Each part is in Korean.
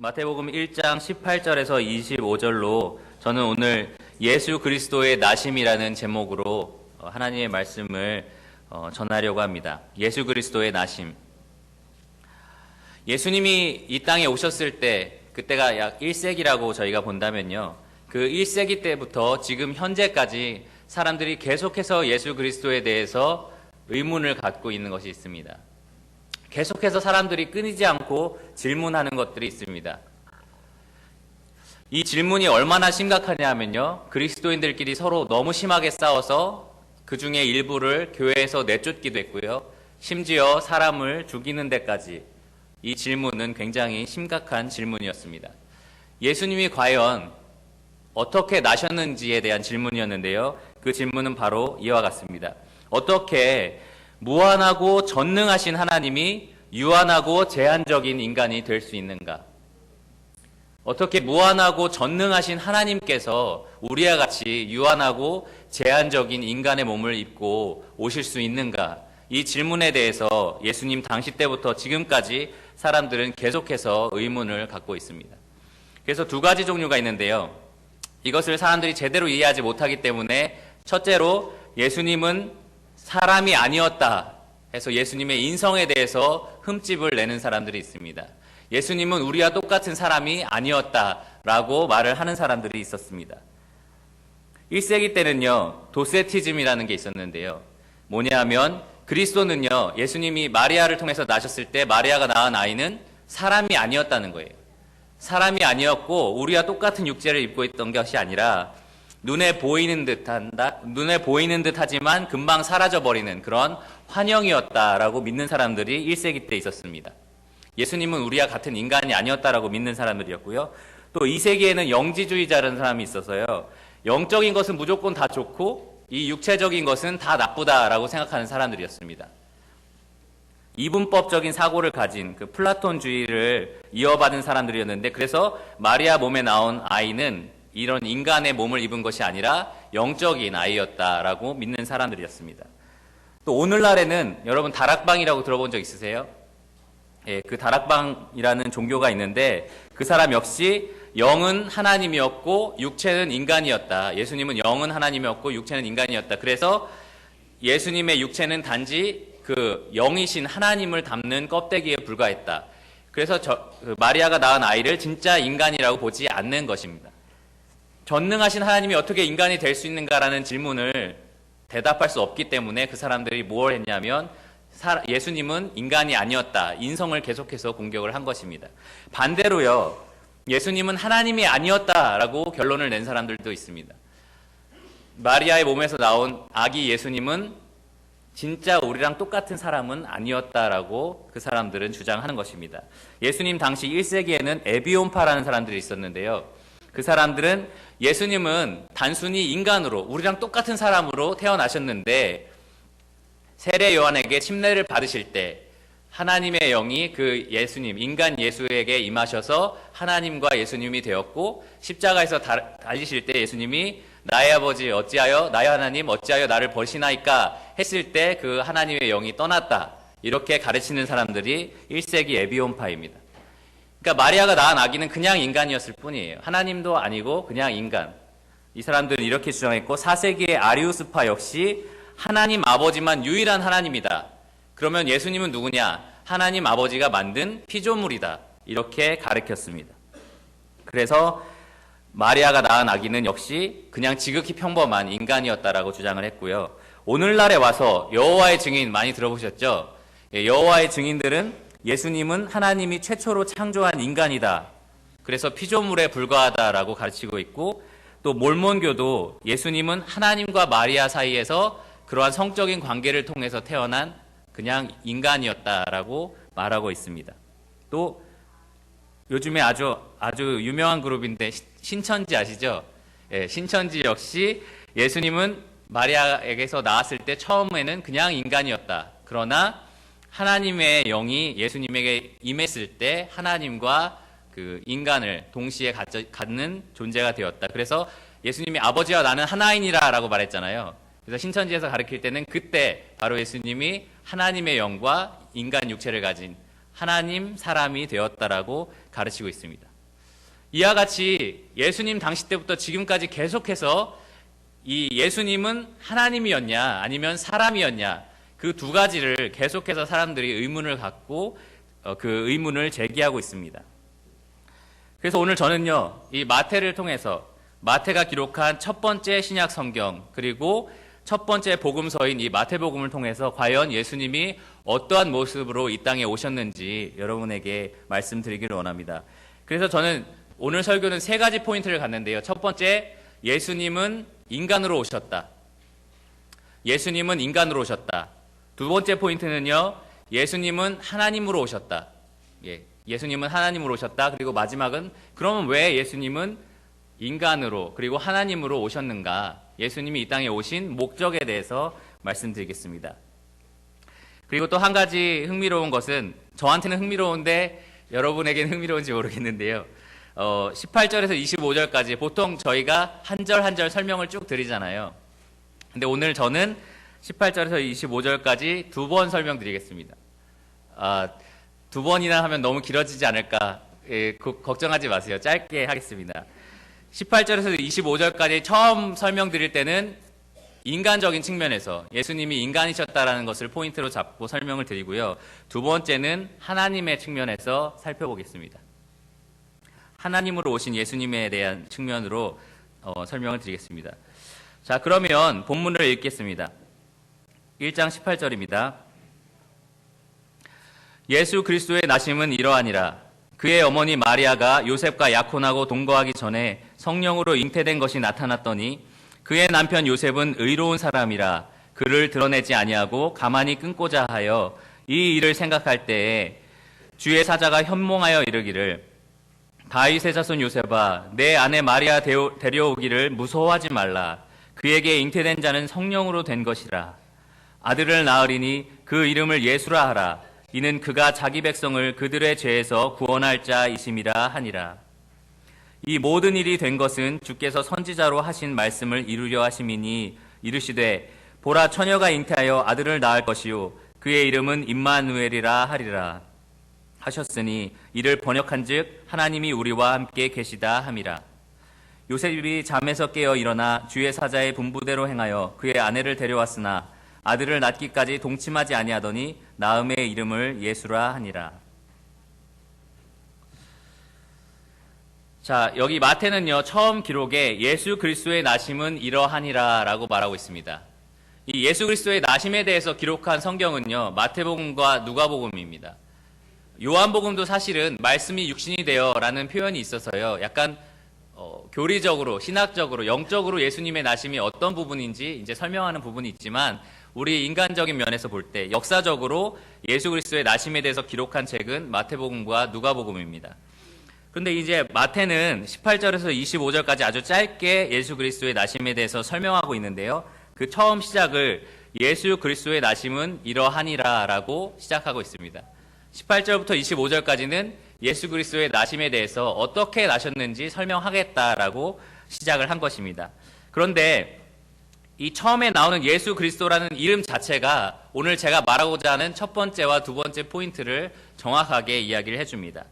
마태복음 1장 18절에서 25절로 저는 오늘 예수 그리스도의 나심이라는 제목으로 하나님의 말씀을 전하려고 합니다. 예수 그리스도의 나심. 예수님이 이 땅에 오셨을 때, 그때가 약 1세기라고 저희가 본다면요, 그 1세기 때부터 지금 현재까지 사람들이 계속해서 예수 그리스도에 대해서 의문을 갖고 있는 것이 있습니다. 계속해서 사람들이 끊이지 않고 질문하는 것들이 있습니다. 이 질문이 얼마나 심각하냐 하면요, 그리스도인들끼리 서로 너무 심하게 싸워서 그 중에 일부를 교회에서 내쫓기도 했고요, 심지어 사람을 죽이는 데까지 이 질문은 굉장히 심각한 질문이었습니다. 예수님이 과연 어떻게 나셨는지에 대한 질문이었는데요, 그 질문은 바로 이와 같습니다. 어떻게 무한하고 전능하신 하나님이 유한하고 제한적인 인간이 될 수 있는가? 어떻게 무한하고 전능하신 하나님께서 우리와 같이 유한하고 제한적인 인간의 몸을 입고 오실 수 있는가? 이 질문에 대해서 예수님 당시 때부터 지금까지 사람들은 계속해서 의문을 갖고 있습니다. 그래서 두 가지 종류가 있는데요, 이것을 사람들이 제대로 이해하지 못하기 때문에 첫째로 예수님은 사람이 아니었다 해서 예수님의 인성에 대해서 흠집을 내는 사람들이 있습니다. 예수님은 우리와 똑같은 사람이 아니었다라고 말을 하는 사람들이 있었습니다. 1세기 때는요, 도세티즘이라는 게 있었는데요, 뭐냐 하면 그리스도는요, 예수님이 마리아를 통해서 나셨을 때 마리아가 낳은 아이는 사람이 아니었다는 거예요. 사람이 아니었고 우리와 똑같은 육체를 입고 있던 것이 아니라 눈에 보이는 듯 하지만 금방 사라져버리는 그런 환영이었다라고 믿는 사람들이 1세기 때 있었습니다. 예수님은 우리와 같은 인간이 아니었다라고 믿는 사람들이었고요. 또 2세기에는 영지주의자라는 사람이 있어서요, 영적인 것은 무조건 다 좋고 이 육체적인 것은 다 나쁘다라고 생각하는 사람들이었습니다. 이분법적인 사고를 가진 그 플라톤주의를 이어받은 사람들이었는데, 그래서 마리아 몸에 나온 아이는 이런 인간의 몸을 입은 것이 아니라 영적인 아이였다라고 믿는 사람들이었습니다. 또 오늘날에는 여러분 다락방이라고 들어본 적 있으세요? 예, 그 다락방이라는 종교가 있는데 그 사람 역시 영은 하나님이었고 육체는 인간이었다. 예수님은 영은 하나님이었고 육체는 인간이었다. 그래서 예수님의 육체는 단지 그 영이신 하나님을 담는 껍데기에 불과했다. 그래서 마리아가 낳은 아이를 진짜 인간이라고 보지 않는 것입니다. 전능하신 하나님이 어떻게 인간이 될 수 있는가라는 질문을 대답할 수 없기 때문에 그 사람들이 뭘 했냐면 예수님은 인간이 아니었다, 인성을 계속해서 공격을 한 것입니다. 반대로요, 예수님은 하나님이 아니었다라고 결론을 낸 사람들도 있습니다. 마리아의 몸에서 나온 아기 예수님은 진짜 우리랑 똑같은 사람은 아니었다라고 그 사람들은 주장하는 것입니다. 예수님 당시 1세기에는 에비온파라는 사람들이 있었는데요, 그 사람들은 예수님은 단순히 인간으로 우리랑 똑같은 사람으로 태어나셨는데 세례 요한에게 침례를 받으실 때 하나님의 영이 그 예수님, 인간 예수에게 임하셔서 하나님과 예수님이 되었고, 십자가에서 달리실 때 예수님이 나의 아버지 어찌하여, 나의 하나님 어찌하여 나를 버리시나이까 했을 때 그 하나님의 영이 떠났다, 이렇게 가르치는 사람들이 1세기 에비온파입니다. 그러니까 마리아가 낳은 아기는 그냥 인간이었을 뿐이에요. 하나님도 아니고 그냥 인간. 이 사람들은 이렇게 주장했고, 4세기의 아리우스파 역시 하나님 아버지만 유일한 하나님이다. 그러면 예수님은 누구냐? 하나님 아버지가 만든 피조물이다. 이렇게 가르쳤습니다. 그래서 마리아가 낳은 아기는 역시 그냥 지극히 평범한 인간이었다라고 주장을 했고요. 오늘날에 와서 여호와의 증인 많이 들어보셨죠? 여호와의 증인들은 예수님은 하나님이 최초로 창조한 인간이다, 그래서 피조물에 불과하다라고 가르치고 있고, 또 몰몬교도 예수님은 하나님과 마리아 사이에서 그러한 성적인 관계를 통해서 태어난 그냥 인간이었다라고 말하고 있습니다. 또 요즘에 아주 유명한 그룹인데 신천지 아시죠? 예, 신천지 역시 예수님은 마리아에게서 나왔을 때 처음에는 그냥 인간이었다, 그러나 하나님의 영이 예수님에게 임했을 때 하나님과 그 인간을 동시에 갖는 존재가 되었다. 그래서 예수님이 아버지와 나는 하나이니라 라고 말했잖아요. 그래서 신천지에서 가르칠 때는 그때 바로 예수님이 하나님의 영과 인간 육체를 가진 하나님 사람이 되었다라고 가르치고 있습니다. 이와 같이 예수님 당시 때부터 지금까지 계속해서 이 예수님은 하나님이었냐 아니면 사람이었냐, 그 두 가지를 계속해서 사람들이 의문을 갖고 그 의문을 제기하고 있습니다. 그래서 오늘 저는요, 이 마태를 통해서 마태가 기록한 첫 번째 신약 성경, 그리고 첫 번째 복음서인 이 마태복음을 통해서 과연 예수님이 어떠한 모습으로 이 땅에 오셨는지 여러분에게 말씀드리기를 원합니다. 그래서 저는 오늘 설교는 세 가지 포인트를 갖는데요. 첫 번째, 예수님은 인간으로 오셨다. 예수님은 인간으로 오셨다. 두 번째 포인트는요, 예수님은 하나님으로 오셨다. 예수님은 하나님으로 오셨다. 그리고 마지막은, 그러면 왜 예수님은 인간으로 그리고 하나님으로 오셨는가? 예수님이 이 땅에 오신 목적에 대해서 말씀드리겠습니다. 그리고 또 한 가지 흥미로운 것은, 저한테는 흥미로운데 여러분에게는 흥미로운지 모르겠는데요. 18절에서 25절까지 보통 저희가 한 절 한 절 설명을 쭉 드리잖아요. 근데 오늘 저는 18절에서 25절까지 두 번 설명드리겠습니다. 두 번이나 하면 너무 길어지지 않을까? 걱정하지 마세요. 짧게 하겠습니다. 18절에서 25절까지 처음 설명드릴 때는 인간적인 측면에서 예수님이 인간이셨다라는 것을 포인트로 잡고 설명을 드리고요. 두 번째는 하나님의 측면에서 살펴보겠습니다. 하나님으로 오신 예수님에 대한 측면으로 설명을 드리겠습니다. 자, 그러면 본문을 읽겠습니다. 1장 18절입니다. 예수 그리스도의 나심은 이러하니라. 그의 어머니 마리아가 요셉과 약혼하고 동거하기 전에 성령으로 잉태된 것이 나타났더니 그의 남편 요셉은 의로운 사람이라 그를 드러내지 아니하고 가만히 끊고자 하여 이 일을 생각할 때에 주의 사자가 현몽하여 이르기를, 다윗의 자손 요셉아, 내 아내 마리아 데려오기를 무서워하지 말라. 그에게 잉태된 자는 성령으로 된 것이라. 아들을 낳으리니 그 이름을 예수라 하라. 이는 그가 자기 백성을 그들의 죄에서 구원할 자이심이라 하니라. 이 모든 일이 된 것은 주께서 선지자로 하신 말씀을 이루려 하심이니, 이르시되 보라, 처녀가 잉태하여 아들을 낳을 것이요 그의 이름은 임마누엘이라 하리라 하셨으니, 이를 번역한즉 하나님이 우리와 함께 계시다 함이라. 요셉이 잠에서 깨어 일어나 주의 사자의 분부대로 행하여 그의 아내를 데려왔으나 아들을 낳기까지 동침하지 아니하더니 나음의 이름을 예수라 하니라. 자, 여기 마태는요, 처음 기록에 예수 그리스도의 나심은 이러하니라 라고 말하고 있습니다. 이 예수 그리스도의 나심에 대해서 기록한 성경은요, 마태복음과 누가복음입니다. 요한복음도 사실은 말씀이 육신이 되어 라는 표현이 있어서요, 약간 교리적으로, 신학적으로, 영적으로 예수님의 나심이 어떤 부분인지 이제 설명하는 부분이 있지만, 우리 인간적인 면에서 볼 때 역사적으로 예수 그리스도의 나심에 대해서 기록한 책은 마태복음과 누가복음입니다. 그런데 이제 마태는 18절에서 25절까지 아주 짧게 예수 그리스도의 나심에 대해서 설명하고 있는데요. 그 처음 시작을 예수 그리스도의 나심은 이러하니라 라고 시작하고 있습니다. 18절부터 25절까지는 예수 그리스도의 나심에 대해서 어떻게 나셨는지 설명하겠다라고 시작을 한 것입니다. 그런데 이 처음에 나오는 예수 그리스도라는 이름 자체가 오늘 제가 말하고자 하는 첫 번째와 두 번째 포인트를 정확하게 이야기를 해줍니다.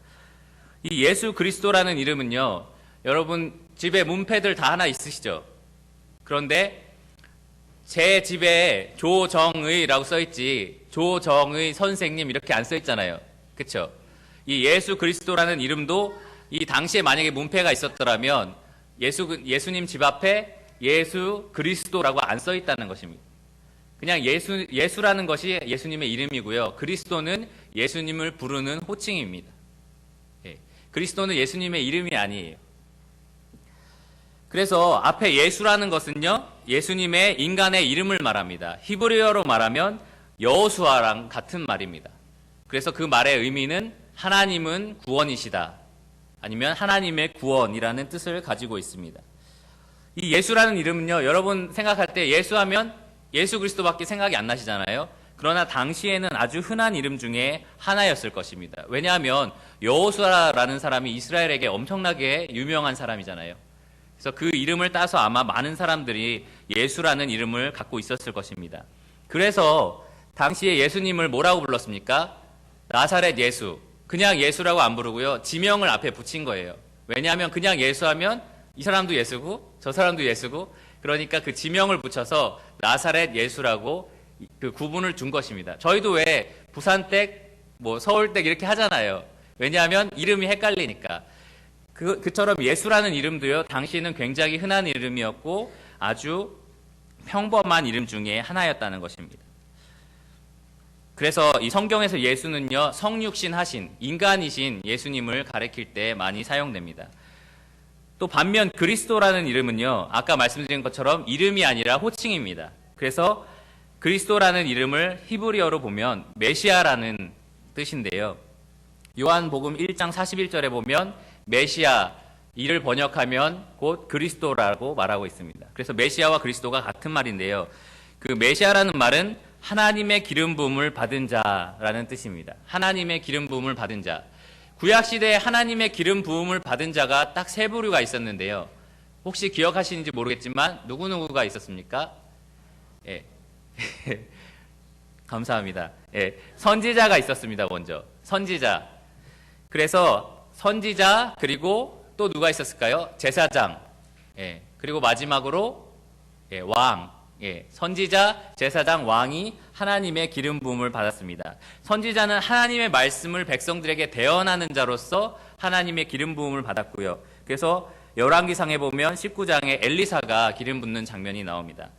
이 예수 그리스도라는 이름은요, 여러분 집에 문패들 다 하나 있으시죠? 그런데 제 집에 조정의라고 써있지 조정의 선생님 이렇게 안 써있잖아요. 그쵸? 이 예수 그리스도라는 이름도 이 당시에 만약에 문패가 있었더라면 예수님 집 앞에 예수 그리스도라고 안 써있다는 것입니다. 그냥 예수라는 것이 예수님의 이름이고요. 그리스도는 예수님을 부르는 호칭입니다. 그리스도는 예수님의 이름이 아니에요. 그래서 앞에 예수라는 것은요, 예수님의 인간의 이름을 말합니다. 히브리어로 말하면 여호수아랑 같은 말입니다. 그래서 그 말의 의미는 하나님은 구원이시다, 아니면 하나님의 구원이라는 뜻을 가지고 있습니다. 이 예수라는 이름은요, 여러분 생각할 때 예수하면 예수 그리스도밖에 생각이 안 나시잖아요. 그러나 당시에는 아주 흔한 이름 중에 하나였을 것입니다. 왜냐하면 여호수아라는 사람이 이스라엘에게 엄청나게 유명한 사람이잖아요. 그래서 그 이름을 따서 아마 많은 사람들이 예수라는 이름을 갖고 있었을 것입니다. 그래서 당시에 예수님을 뭐라고 불렀습니까? 나사렛 예수. 그냥 예수라고 안 부르고요, 지명을 앞에 붙인 거예요. 왜냐하면 그냥 예수하면 이 사람도 예수고 저 사람도 예수고 그러니까 그 지명을 붙여서 나사렛 예수라고 그 구분을 준 것입니다. 저희도 왜 부산댁, 뭐 서울댁 이렇게 하잖아요. 왜냐하면 이름이 헷갈리니까. 그처럼 예수라는 이름도요, 당시에는 굉장히 흔한 이름이었고 아주 평범한 이름 중에 하나였다는 것입니다. 그래서 이 성경에서 예수는요, 성육신 하신, 인간이신 예수님을 가리킬 때 많이 사용됩니다. 또 반면 그리스도라는 이름은요, 아까 말씀드린 것처럼 이름이 아니라 호칭입니다. 그래서 그리스도라는 이름을 히브리어로 보면 메시아라는 뜻인데요. 요한복음 1장 41절에 보면 메시아, 이를 번역하면 곧 그리스도라고 말하고 있습니다. 그래서 메시아와 그리스도가 같은 말인데요. 그 메시아라는 말은 하나님의 기름 부음을 받은 자라는 뜻입니다. 하나님의 기름 부음을 받은 자. 구약시대에 하나님의 기름 부음을 받은 자가 딱 세 부류가 있었는데요. 혹시 기억하시는지 모르겠지만 누구누구가 있었습니까? 예. 감사합니다. 예. 선지자가 있었습니다, 먼저. 선지자. 그래서 선지자, 그리고 또 누가 있었을까요? 제사장. 예. 그리고 마지막으로 예, 왕. 예. 선지자, 제사장, 왕이 하나님의 기름 부음을 받았습니다. 선지자는 하나님의 말씀을 백성들에게 대언하는 자로서 하나님의 기름 부음을 받았고요. 그래서 열왕기상에 보면 19장에 엘리사가 기름 붓는 장면이 나옵니다.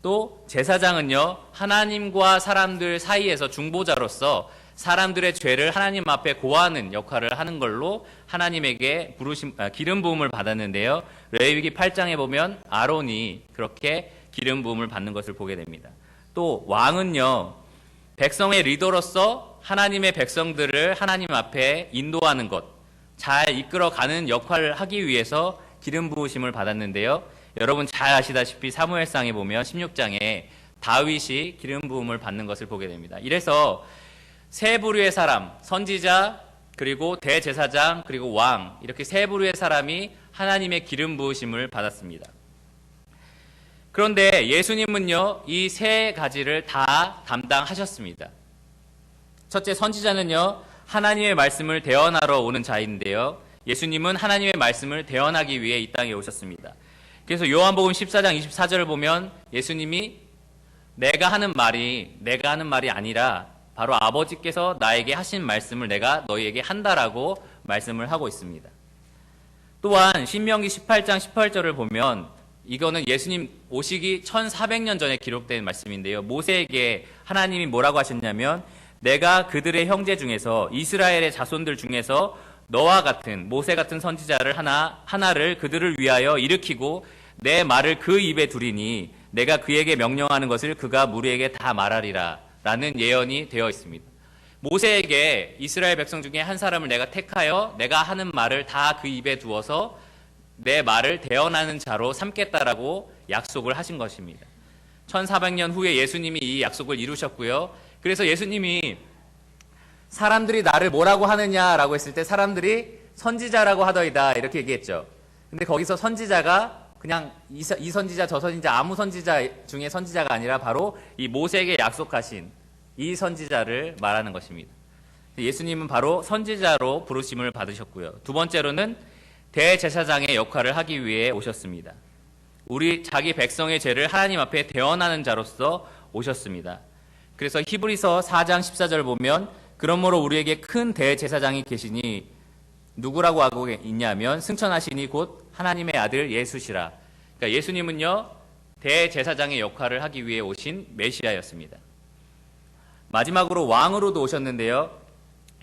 또 제사장은요, 하나님과 사람들 사이에서 중보자로서 사람들의 죄를 하나님 앞에 고하는 역할을 하는 걸로 하나님에게 기름 부음을 받았는데요. 레위기 8장에 보면 아론이 그렇게 기름 부음을 받는 것을 보게 됩니다. 또 왕은요, 백성의 리더로서 하나님의 백성들을 하나님 앞에 인도하는 것, 잘 이끌어가는 역할을 하기 위해서 기름 부으심을 받았는데요. 여러분 잘 아시다시피 사무엘상에 보면 16장에 다윗이 기름 부음을 받는 것을 보게 됩니다. 이래서 세 부류의 사람, 선지자, 그리고 대제사장, 그리고 왕, 이렇게 세 부류의 사람이 하나님의 기름 부으심을 받았습니다. 그런데 예수님은요, 이 세 가지를 다 담당하셨습니다. 첫째, 선지자는요, 하나님의 말씀을 대언하러 오는 자인데요. 예수님은 하나님의 말씀을 대언하기 위해 이 땅에 오셨습니다. 그래서 요한복음 14장 24절을 보면 예수님이 내가 하는 말이 아니라 바로 아버지께서 나에게 하신 말씀을 내가 너희에게 한다라고 말씀을 하고 있습니다. 또한 신명기 18장 18절을 보면 이거는 예수님 오시기 1400년 전에 기록된 말씀인데요. 모세에게 하나님이 뭐라고 하셨냐면 내가 그들의 형제 중에서 이스라엘의 자손들 중에서 너와 같은 모세 같은 선지자를 하나를 그들을 위하여 일으키고 내 말을 그 입에 두리니 내가 그에게 명령하는 것을 그가 무리에게 다 말하리라 라는 예언이 되어 있습니다. 모세에게 이스라엘 백성 중에 한 사람을 내가 택하여 내가 하는 말을 다 그 입에 두어서 내 말을 대언하는 자로 삼겠다라고 약속을 하신 것입니다. 1400년 후에 예수님이 이 약속을 이루셨고요. 그래서 예수님이 사람들이 나를 뭐라고 하느냐라고 했을 때 사람들이 선지자라고 하더이다 이렇게 얘기했죠. 근데 거기서 선지자가 그냥 이 선지자 저 선지자 아무 선지자 중에 선지자가 아니라 바로 이 모세에게 약속하신 이 선지자를 말하는 것입니다. 예수님은 바로 선지자로 부르심을 받으셨고요. 두 번째로는 대제사장의 역할을 하기 위해 오셨습니다. 우리 자기 백성의 죄를 하나님 앞에 대언하는 자로서 오셨습니다. 그래서 히브리서 4장 14절 보면 그러므로 우리에게 큰 대제사장이 계시니 누구라고 하고 있냐면 승천하시니 곧 하나님의 아들 예수시라. 그러니까 예수님은요 대제사장의 역할을 하기 위해 오신 메시아였습니다. 마지막으로 왕으로도 오셨는데요.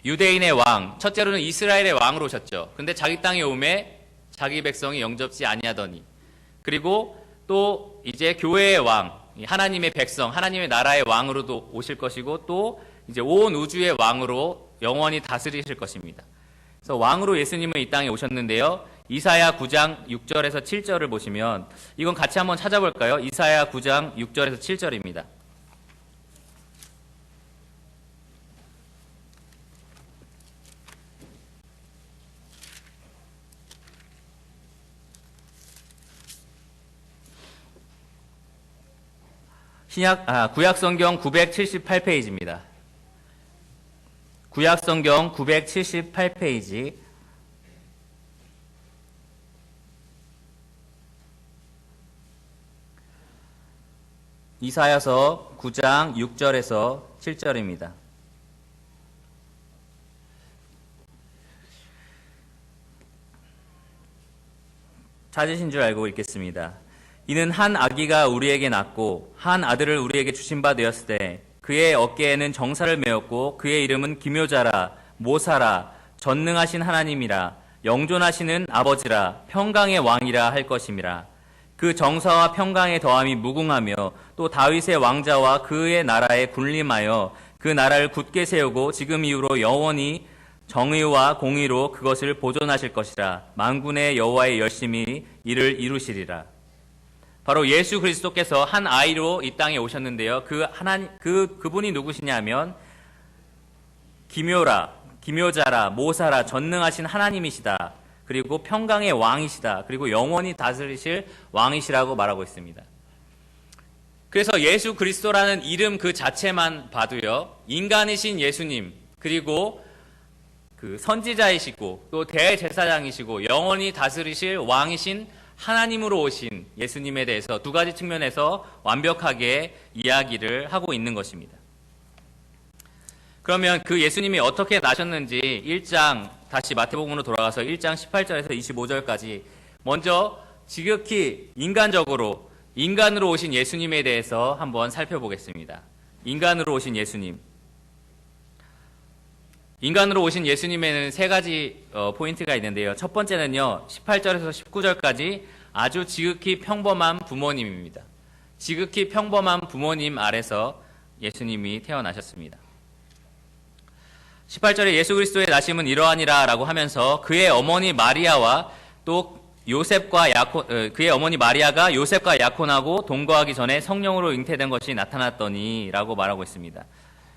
유대인의 왕, 첫째로는 이스라엘의 왕으로 오셨죠. 근데 자기 땅에 오매 자기 백성이 영접지 아니하더니, 그리고 또 이제 교회의 왕, 하나님의 백성, 하나님의 나라의 왕으로도 오실 것이고 또 이제 온 우주의 왕으로 영원히 다스리실 것입니다. 그래서 왕으로 예수님은 이 땅에 오셨는데요. 이사야 9장 6절에서 7절을 보시면 이건 같이 한번 찾아볼까요? 이사야 9장 6절에서 7절입니다. 구약성경 978페이지입니다. 구약성경 978페이지 이사야서 9장 6절에서 7절입니다. 찾으신 줄 알고 읽겠습니다. 이는 한 아기가 우리에게 낳고 한 아들을 우리에게 주신 바 되었을 때 그의 어깨에는 정사를 메었고 그의 이름은 기묘자라 모사라 전능하신 하나님이라 영존하시는 아버지라 평강의 왕이라 할 것임이라. 그 정사와 평강의 더함이 무궁하며 또 다윗의 왕자와 그의 나라에 군림하여 그 나라를 굳게 세우고 지금 이후로 영원히 정의와 공의로 그것을 보존하실 것이라. 만군의 여호와의 열심히 이를 이루시리라. 바로 예수 그리스도께서 한 아이로 이 땅에 오셨는데요. 그분이 누구시냐면 기묘자라, 모사라, 전능하신 하나님이시다. 그리고 평강의 왕이시다. 그리고 영원히 다스리실 왕이시라고 말하고 있습니다. 그래서 예수 그리스도라는 이름 그 자체만 봐도요, 인간이신 예수님, 그리고 그 선지자이시고 또 대제사장이시고 영원히 다스리실 왕이신 하나님으로 오신 예수님에 대해서 두 가지 측면에서 완벽하게 이야기를 하고 있는 것입니다. 그러면 그 예수님이 어떻게 나셨는지 1장, 다시 마태복음으로 돌아가서 1장 18절에서 25절까지 먼저 지극히 인간으로 오신 예수님에 대해서 한번 살펴보겠습니다. 인간으로 오신 예수님. 인간으로 오신 예수님에는 세 가지 포인트가 있는데요. 첫 번째는요, 18절에서 19절까지 아주 지극히 평범한 부모님입니다. 지극히 평범한 부모님 아래서 예수님이 태어나셨습니다. 18절에 예수 그리스도의 나심은 이러하니라 라고 하면서 그의 어머니 마리아와 또 그의 어머니 마리아가 요셉과 약혼하고 동거하기 전에 성령으로 잉태된 것이 나타났더니 라고 말하고 있습니다.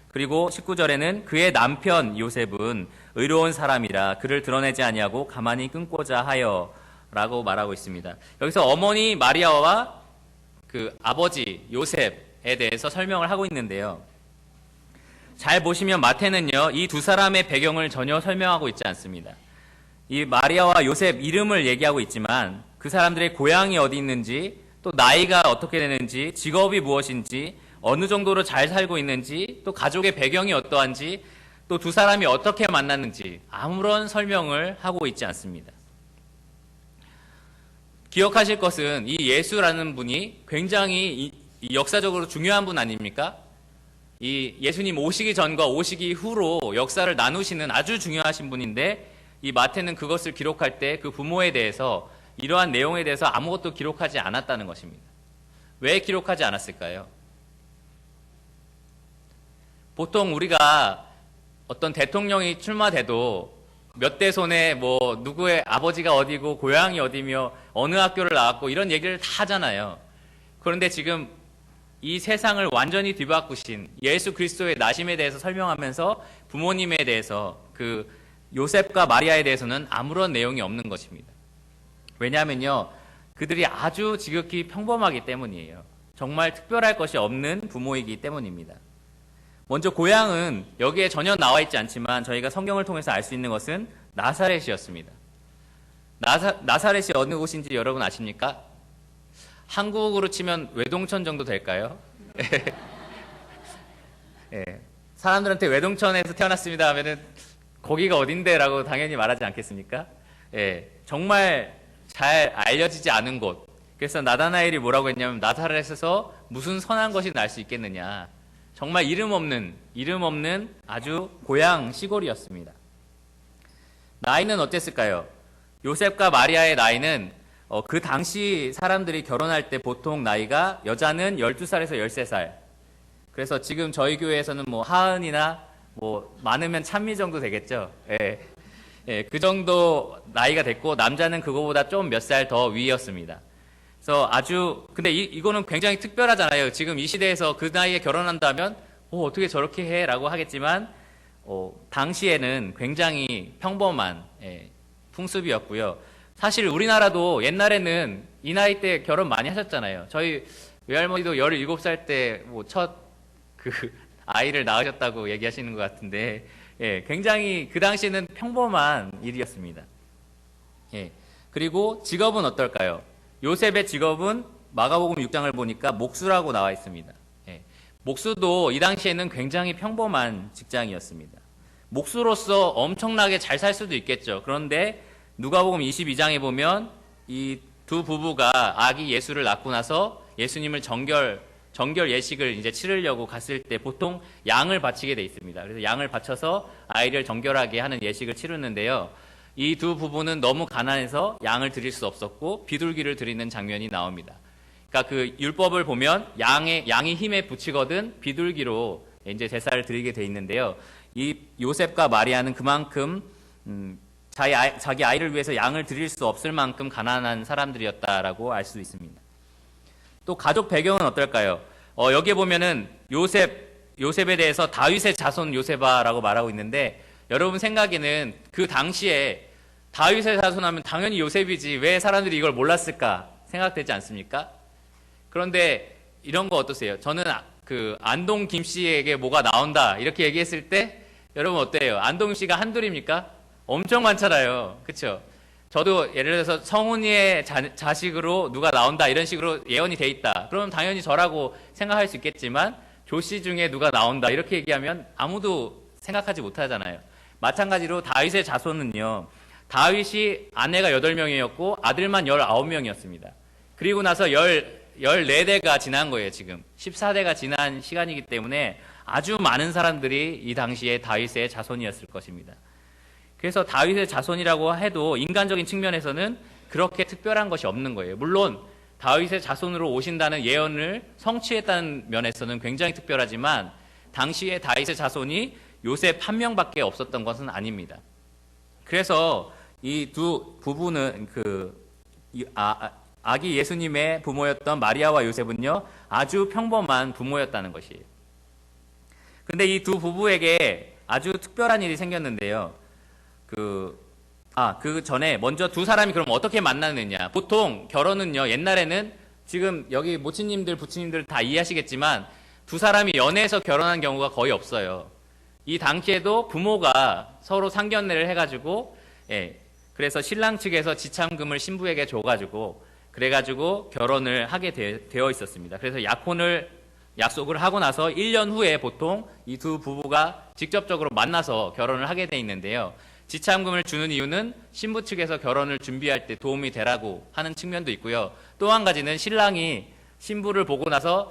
그리고 19절에는 그의 남편 요셉은 의로운 사람이라 그를 드러내지 아니하고 가만히 끊고자 하여 라고 말하고 있습니다. 여기서 어머니 마리아와 그 아버지 요셉에 대해서 설명을 하고 있는데요. 잘 보시면 마태는요, 이 두 사람의 배경을 전혀 설명하고 있지 않습니다. 이 마리아와 요셉 이름을 얘기하고 있지만 그 사람들의 고향이 어디 있는지, 또 나이가 어떻게 되는지, 직업이 무엇인지, 어느 정도로 잘 살고 있는지, 또 가족의 배경이 어떠한지, 또 두 사람이 어떻게 만났는지 아무런 설명을 하고 있지 않습니다. 기억하실 것은 이 예수라는 분이 굉장히 역사적으로 중요한 분 아닙니까? 이 예수님 오시기 전과 오시기 후로 역사를 나누시는 아주 중요하신 분인데, 이 마태는 그것을 기록할 때 그 부모에 대해서, 이러한 내용에 대해서 아무것도 기록하지 않았다는 것입니다. 왜 기록하지 않았을까요? 보통 우리가 어떤 대통령이 출마돼도 몇 대 손에 뭐 누구의 아버지가 어디고 고향이 어디며 어느 학교를 나왔고 이런 얘기를 다 하잖아요. 그런데 지금 이 세상을 완전히 뒤바꾸신 예수 그리스도의 나심에 대해서 설명하면서 부모님에 대해서, 그 요셉과 마리아에 대해서는 아무런 내용이 없는 것입니다. 왜냐하면요, 그들이 아주 지극히 평범하기 때문이에요. 정말 특별할 것이 없는 부모이기 때문입니다. 먼저 고향은 여기에 전혀 나와 있지 않지만 저희가 성경을 통해서 알 수 있는 것은 나사렛이었습니다. 나사렛이 어느 곳인지 여러분 아십니까? 한국으로 치면 외동천 정도 될까요? 예. 사람들한테 외동천에서 태어났습니다 하면은 거기가 어딘데 라고 당연히 말하지 않겠습니까? 예. 정말 잘 알려지지 않은 곳. 그래서 나다나엘이 뭐라고 했냐면, 나사렛에서 무슨 선한 것이 날 수 있겠느냐. 정말 이름 없는 아주 고향 시골이었습니다. 나이는 어땠을까요? 요셉과 마리아의 나이는 그 당시 사람들이 결혼할 때 보통 나이가 여자는 12살에서 13살. 그래서 지금 저희 교회에서는 뭐 하은이나 뭐 많으면 찬미 정도 되겠죠. 예. 예, 그 정도 나이가 됐고 남자는 그거보다 좀 몇 살 더 위였습니다. 그래서 근데 이거는 굉장히 특별하잖아요. 지금 이 시대에서 그 나이에 결혼한다면 어떻게 저렇게 해? 라고 하겠지만 당시에는 굉장히 평범한 풍습이었고요. 사실 우리나라도 옛날에는 이 나이 때 결혼 많이 하셨잖아요. 저희 외할머니도 17살 때 뭐 첫 아이를 낳으셨다고 얘기하시는 것 같은데, 굉장히 그 당시에는 평범한 일이었습니다. 그리고 직업은 어떨까요? 요셉의 직업은 마가복음 6장을 보니까 목수라고 나와 있습니다. 예. 목수도 이 당시에는 굉장히 평범한 직장이었습니다. 목수로서 엄청나게 잘 살 수도 있겠죠. 그런데 누가복음 22장에 보면 이 두 부부가 아기 예수를 낳고 나서 예수님을 정결 예식을 이제 치르려고 갔을 때 보통 양을 바치게 돼 있습니다. 그래서 양을 바쳐서 아이를 정결하게 하는 예식을 치르는데요. 이 두 부부는 너무 가난해서 양을 드릴 수 없었고 비둘기를 드리는 장면이 나옵니다. 그러니까 그 율법을 보면 양이 힘에 부치거든 비둘기로 이제 제사를 드리게 돼 있는데요. 이 요셉과 마리아는 그만큼 자기 아이를 위해서 양을 드릴 수 없을 만큼 가난한 사람들이었다라고 알 수 있습니다. 또 가족 배경은 어떨까요? 여기에 보면은 요셉에 대해서 다윗의 자손 요셉아라고 말하고 있는데 여러분 생각에는 그 당시에 다윗의 자손하면 당연히 요셉이지 왜 사람들이 이걸 몰랐을까 생각되지 않습니까? 그런데 이런 거 어떠세요? 저는 그 안동 김 씨에게 뭐가 나온다 이렇게 얘기했을 때 여러분 어때요? 안동 씨가 한둘입니까? 엄청 많잖아요. 그렇죠? 저도 예를 들어서 성훈이의 자식으로 누가 나온다 이런 식으로 예언이 돼 있다. 그러면 당연히 저라고 생각할 수 있겠지만 조씨 중에 누가 나온다 이렇게 얘기하면 아무도 생각하지 못하잖아요. 마찬가지로 다윗의 자손은요. 다윗이 아내가 8명이었고 아들만 19명이었습니다. 그리고 나서 14대가 지난 거예요. 지금 14대가 지난 시간이기 때문에 아주 많은 사람들이 이 당시에 다윗의 자손이었을 것입니다. 그래서 다윗의 자손이라고 해도 인간적인 측면에서는 그렇게 특별한 것이 없는 거예요. 물론 다윗의 자손으로 오신다는 예언을 성취했다는 면에서는 굉장히 특별하지만 당시에 다윗의 자손이 요셉 한 명밖에 없었던 것은 아닙니다. 그래서 이 두 부부는 아기 예수님의 부모였던 마리아와 요셉은요 아주 평범한 부모였다는 것이에요. 근데 이 두 부부에게 아주 특별한 일이 생겼는데요. 그 전에 먼저 두 사람이 그럼 어떻게 만나느냐. 보통 결혼은요, 옛날에는 지금 여기 모친님들, 부친님들 다 이해하시겠지만 두 사람이 연애해서 결혼한 경우가 거의 없어요. 이 당시에도 부모가 서로 상견례를 해가지고, 그래서 신랑 측에서 지참금을 신부에게 줘가지고, 그래가지고 결혼을 하게 되어 있었습니다. 그래서 약속을 하고 나서 1년 후에 보통 이 두 부부가 직접적으로 만나서 결혼을 하게 돼 있는데요. 지참금을 주는 이유는 신부 측에서 결혼을 준비할 때 도움이 되라고 하는 측면도 있고요. 또 한 가지는 신랑이 신부를 보고 나서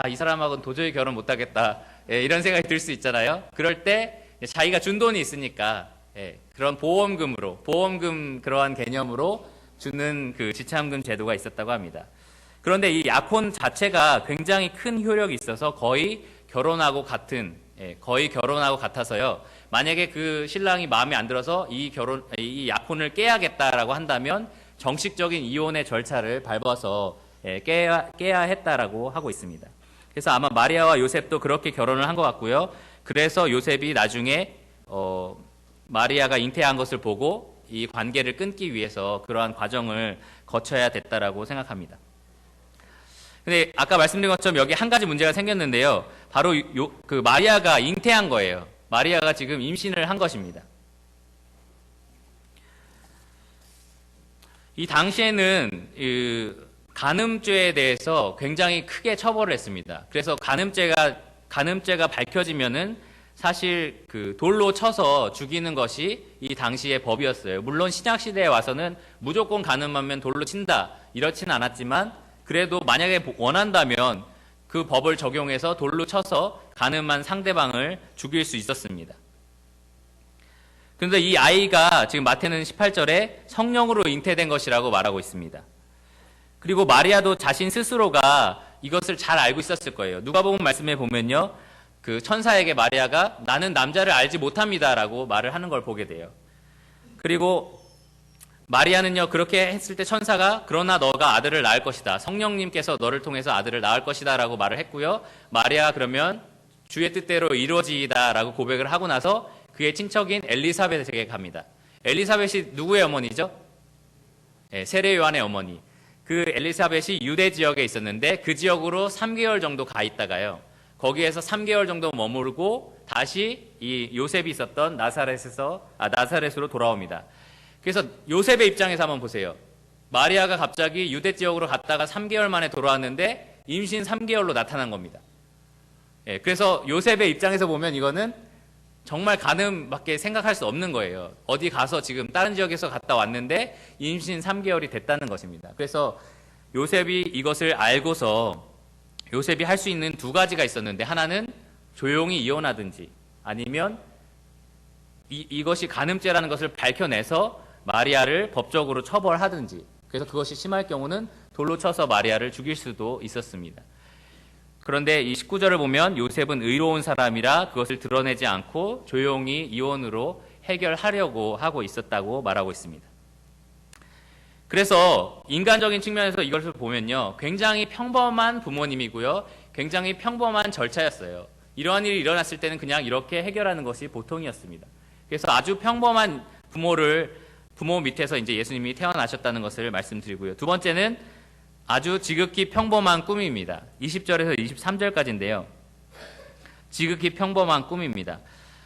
이 사람하고는 도저히 결혼 못하겠다 이런 생각이 들 수 있잖아요. 그럴 때 자기가 준 돈이 있으니까 그런 보험금 그러한 개념으로 주는 그 지참금 제도가 있었다고 합니다. 그런데 이 약혼 자체가 굉장히 큰 효력이 있어서 거의 결혼하고 같아서요. 만약에 그 신랑이 마음에 안 들어서 이 약혼을 깨야겠다라고 한다면 정식적인 이혼의 절차를 밟아서 깨야 했다라고 하고 있습니다. 그래서 아마 마리아와 요셉도 그렇게 결혼을 한 것 같고요. 그래서 요셉이 나중에 마리아가 잉태한 것을 보고 이 관계를 끊기 위해서 그러한 과정을 거쳐야 됐다라고 생각합니다. 근데 아까 말씀드린 것처럼 여기 한 가지 문제가 생겼는데요. 바로 그 마리아가 잉태한 거예요. 마리아가 지금 임신을 한 것입니다. 이 당시에는 간음죄에 대해서 굉장히 크게 처벌을 했습니다. 그래서 간음죄가 밝혀지면은 사실 그 돌로 쳐서 죽이는 것이 이 당시의 법이었어요. 물론 신약 시대에 와서는 무조건 간음하면 돌로 친다 이렇지는 않았지만 그래도 만약에 원한다면 그 법을 적용해서 돌로 쳐서 간음한 상대방을 죽일 수 있었습니다. 그런데 이 아이가 지금 마태는 18절에 성령으로 잉태된 것이라고 말하고 있습니다. 그리고 마리아도 자신 스스로가 이것을 잘 알고 있었을 거예요. 누가복음 말씀에 보면요. 그 천사에게 마리아가 나는 남자를 알지 못합니다라고 말을 하는 걸 보게 돼요. 그리고 마리아는요, 그렇게 했을 때 천사가 그러나 너가 아들을 낳을 것이다. 성령님께서 너를 통해서 아들을 낳을 것이다 라고 말을 했고요. 마리아가 그러면 주의 뜻대로 이루어지이다 라고 고백을 하고 나서 그의 친척인 엘리사벳에게 갑니다. 엘리사벳이 누구의 어머니죠? 세례 요한의 어머니. 그 엘리사벳이 유대 지역에 있었는데 그 지역으로 3개월 정도 가 있다가요. 거기에서 3개월 정도 머무르고 다시 이 요셉이 있었던 나사렛으로 돌아옵니다. 그래서 요셉의 입장에서 한번 보세요. 마리아가 갑자기 유대 지역으로 갔다가 3개월 만에 돌아왔는데 임신 3개월로 나타난 겁니다. 예, 그래서 요셉의 입장에서 보면 이거는 정말 가늠밖에 생각할 수 없는 거예요. 어디 가서 지금 다른 지역에서 갔다 왔는데 임신 3개월이 됐다는 것입니다. 그래서 요셉이 이것을 알고서 요셉이 할 수 있는 두 가지가 있었는데, 하나는 조용히 이혼하든지 아니면 이것이 간음죄라는 것을 밝혀내서 마리아를 법적으로 처벌하든지, 그래서 그것이 심할 경우는 돌로 쳐서 마리아를 죽일 수도 있었습니다. 그런데 이 19절을 보면 요셉은 의로운 사람이라 그것을 드러내지 않고 조용히 이혼으로 해결하려고 하고 있었다고 말하고 있습니다. 그래서 인간적인 측면에서 이것을 보면요, 굉장히 평범한 부모님이고요, 굉장히 평범한 절차였어요. 이러한 일이 일어났을 때는 그냥 이렇게 해결하는 것이 보통이었습니다. 그래서 아주 평범한 부모 밑에서 이제 예수님이 태어나셨다는 것을 말씀드리고요. 두 번째는 아주 지극히 평범한 꿈입니다. 20절에서 23절까지인데요. 지극히 평범한 꿈입니다.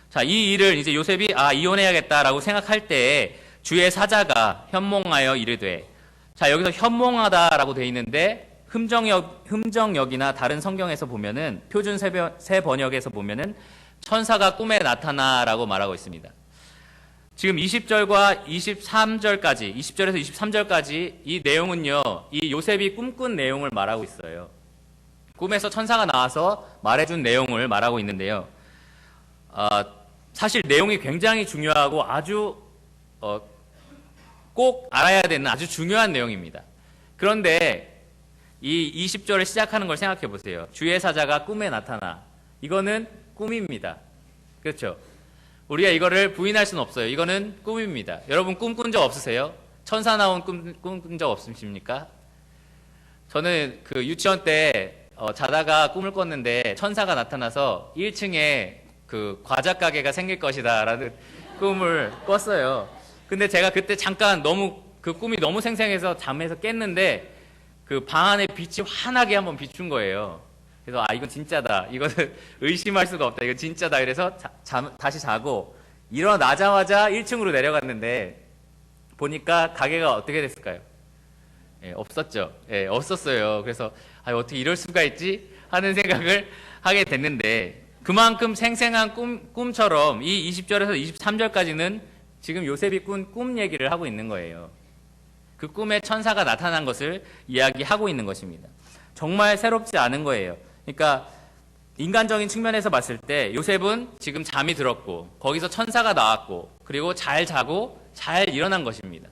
자, 이 일을 이제 요셉이 이혼해야겠다라고 생각할 때에 주의 사자가 현몽하여 이르되, 자, 여기서 현몽하다라고 되어 있는데 흠정역이나 다른 성경에서 보면은 표준 새 번역에서 보면은 천사가 꿈에 나타나라고 말하고 있습니다. 지금 20절과 23절까지, 20절에서 23절까지 이 내용은요, 이 요셉이 꿈꾼 내용을 말하고 있어요. 꿈에서 천사가 나와서 말해준 내용을 말하고 있는데요. 사실 내용이 굉장히 중요하고 아주 꼭 알아야 되는 아주 중요한 내용입니다. 그런데 이 20절을 시작하는 걸 생각해 보세요. 주의 사자가 꿈에 나타나. 이거는 꿈입니다. 그렇죠? 우리가 이거를 부인할 수는 없어요. 이거는 꿈입니다. 여러분 꿈꾼 적 없으세요? 천사 나온 꿈꾼 적 없으십니까? 저는 그 유치원 때 자다가 꿈을 꿨는데 천사가 나타나서 1층에 그 과자 가게가 생길 것이다 라는 꿈을 꿨어요. 근데 제가 그때 잠깐 그 꿈이 너무 생생해서 잠에서 깼는데 그 방 안에 빛이 환하게 한번 비춘 거예요. 그래서 이건 진짜다. 이거는 의심할 수가 없다. 이건 진짜다. 그래서 다시 자고 일어나자마자 1층으로 내려갔는데 보니까 가게가 어떻게 됐을까요? 없었죠. 없었어요. 그래서 어떻게 이럴 수가 있지? 하는 생각을 하게 됐는데, 그만큼 생생한 꿈처럼 이 20절에서 23절까지는 지금 요셉이 꾼 꿈 얘기를 하고 있는 거예요. 그 꿈에 천사가 나타난 것을 이야기하고 있는 것입니다. 정말 새롭지 않은 거예요. 그러니까 인간적인 측면에서 봤을 때 요셉은 지금 잠이 들었고 거기서 천사가 나왔고 그리고 잘 자고 잘 일어난 것입니다.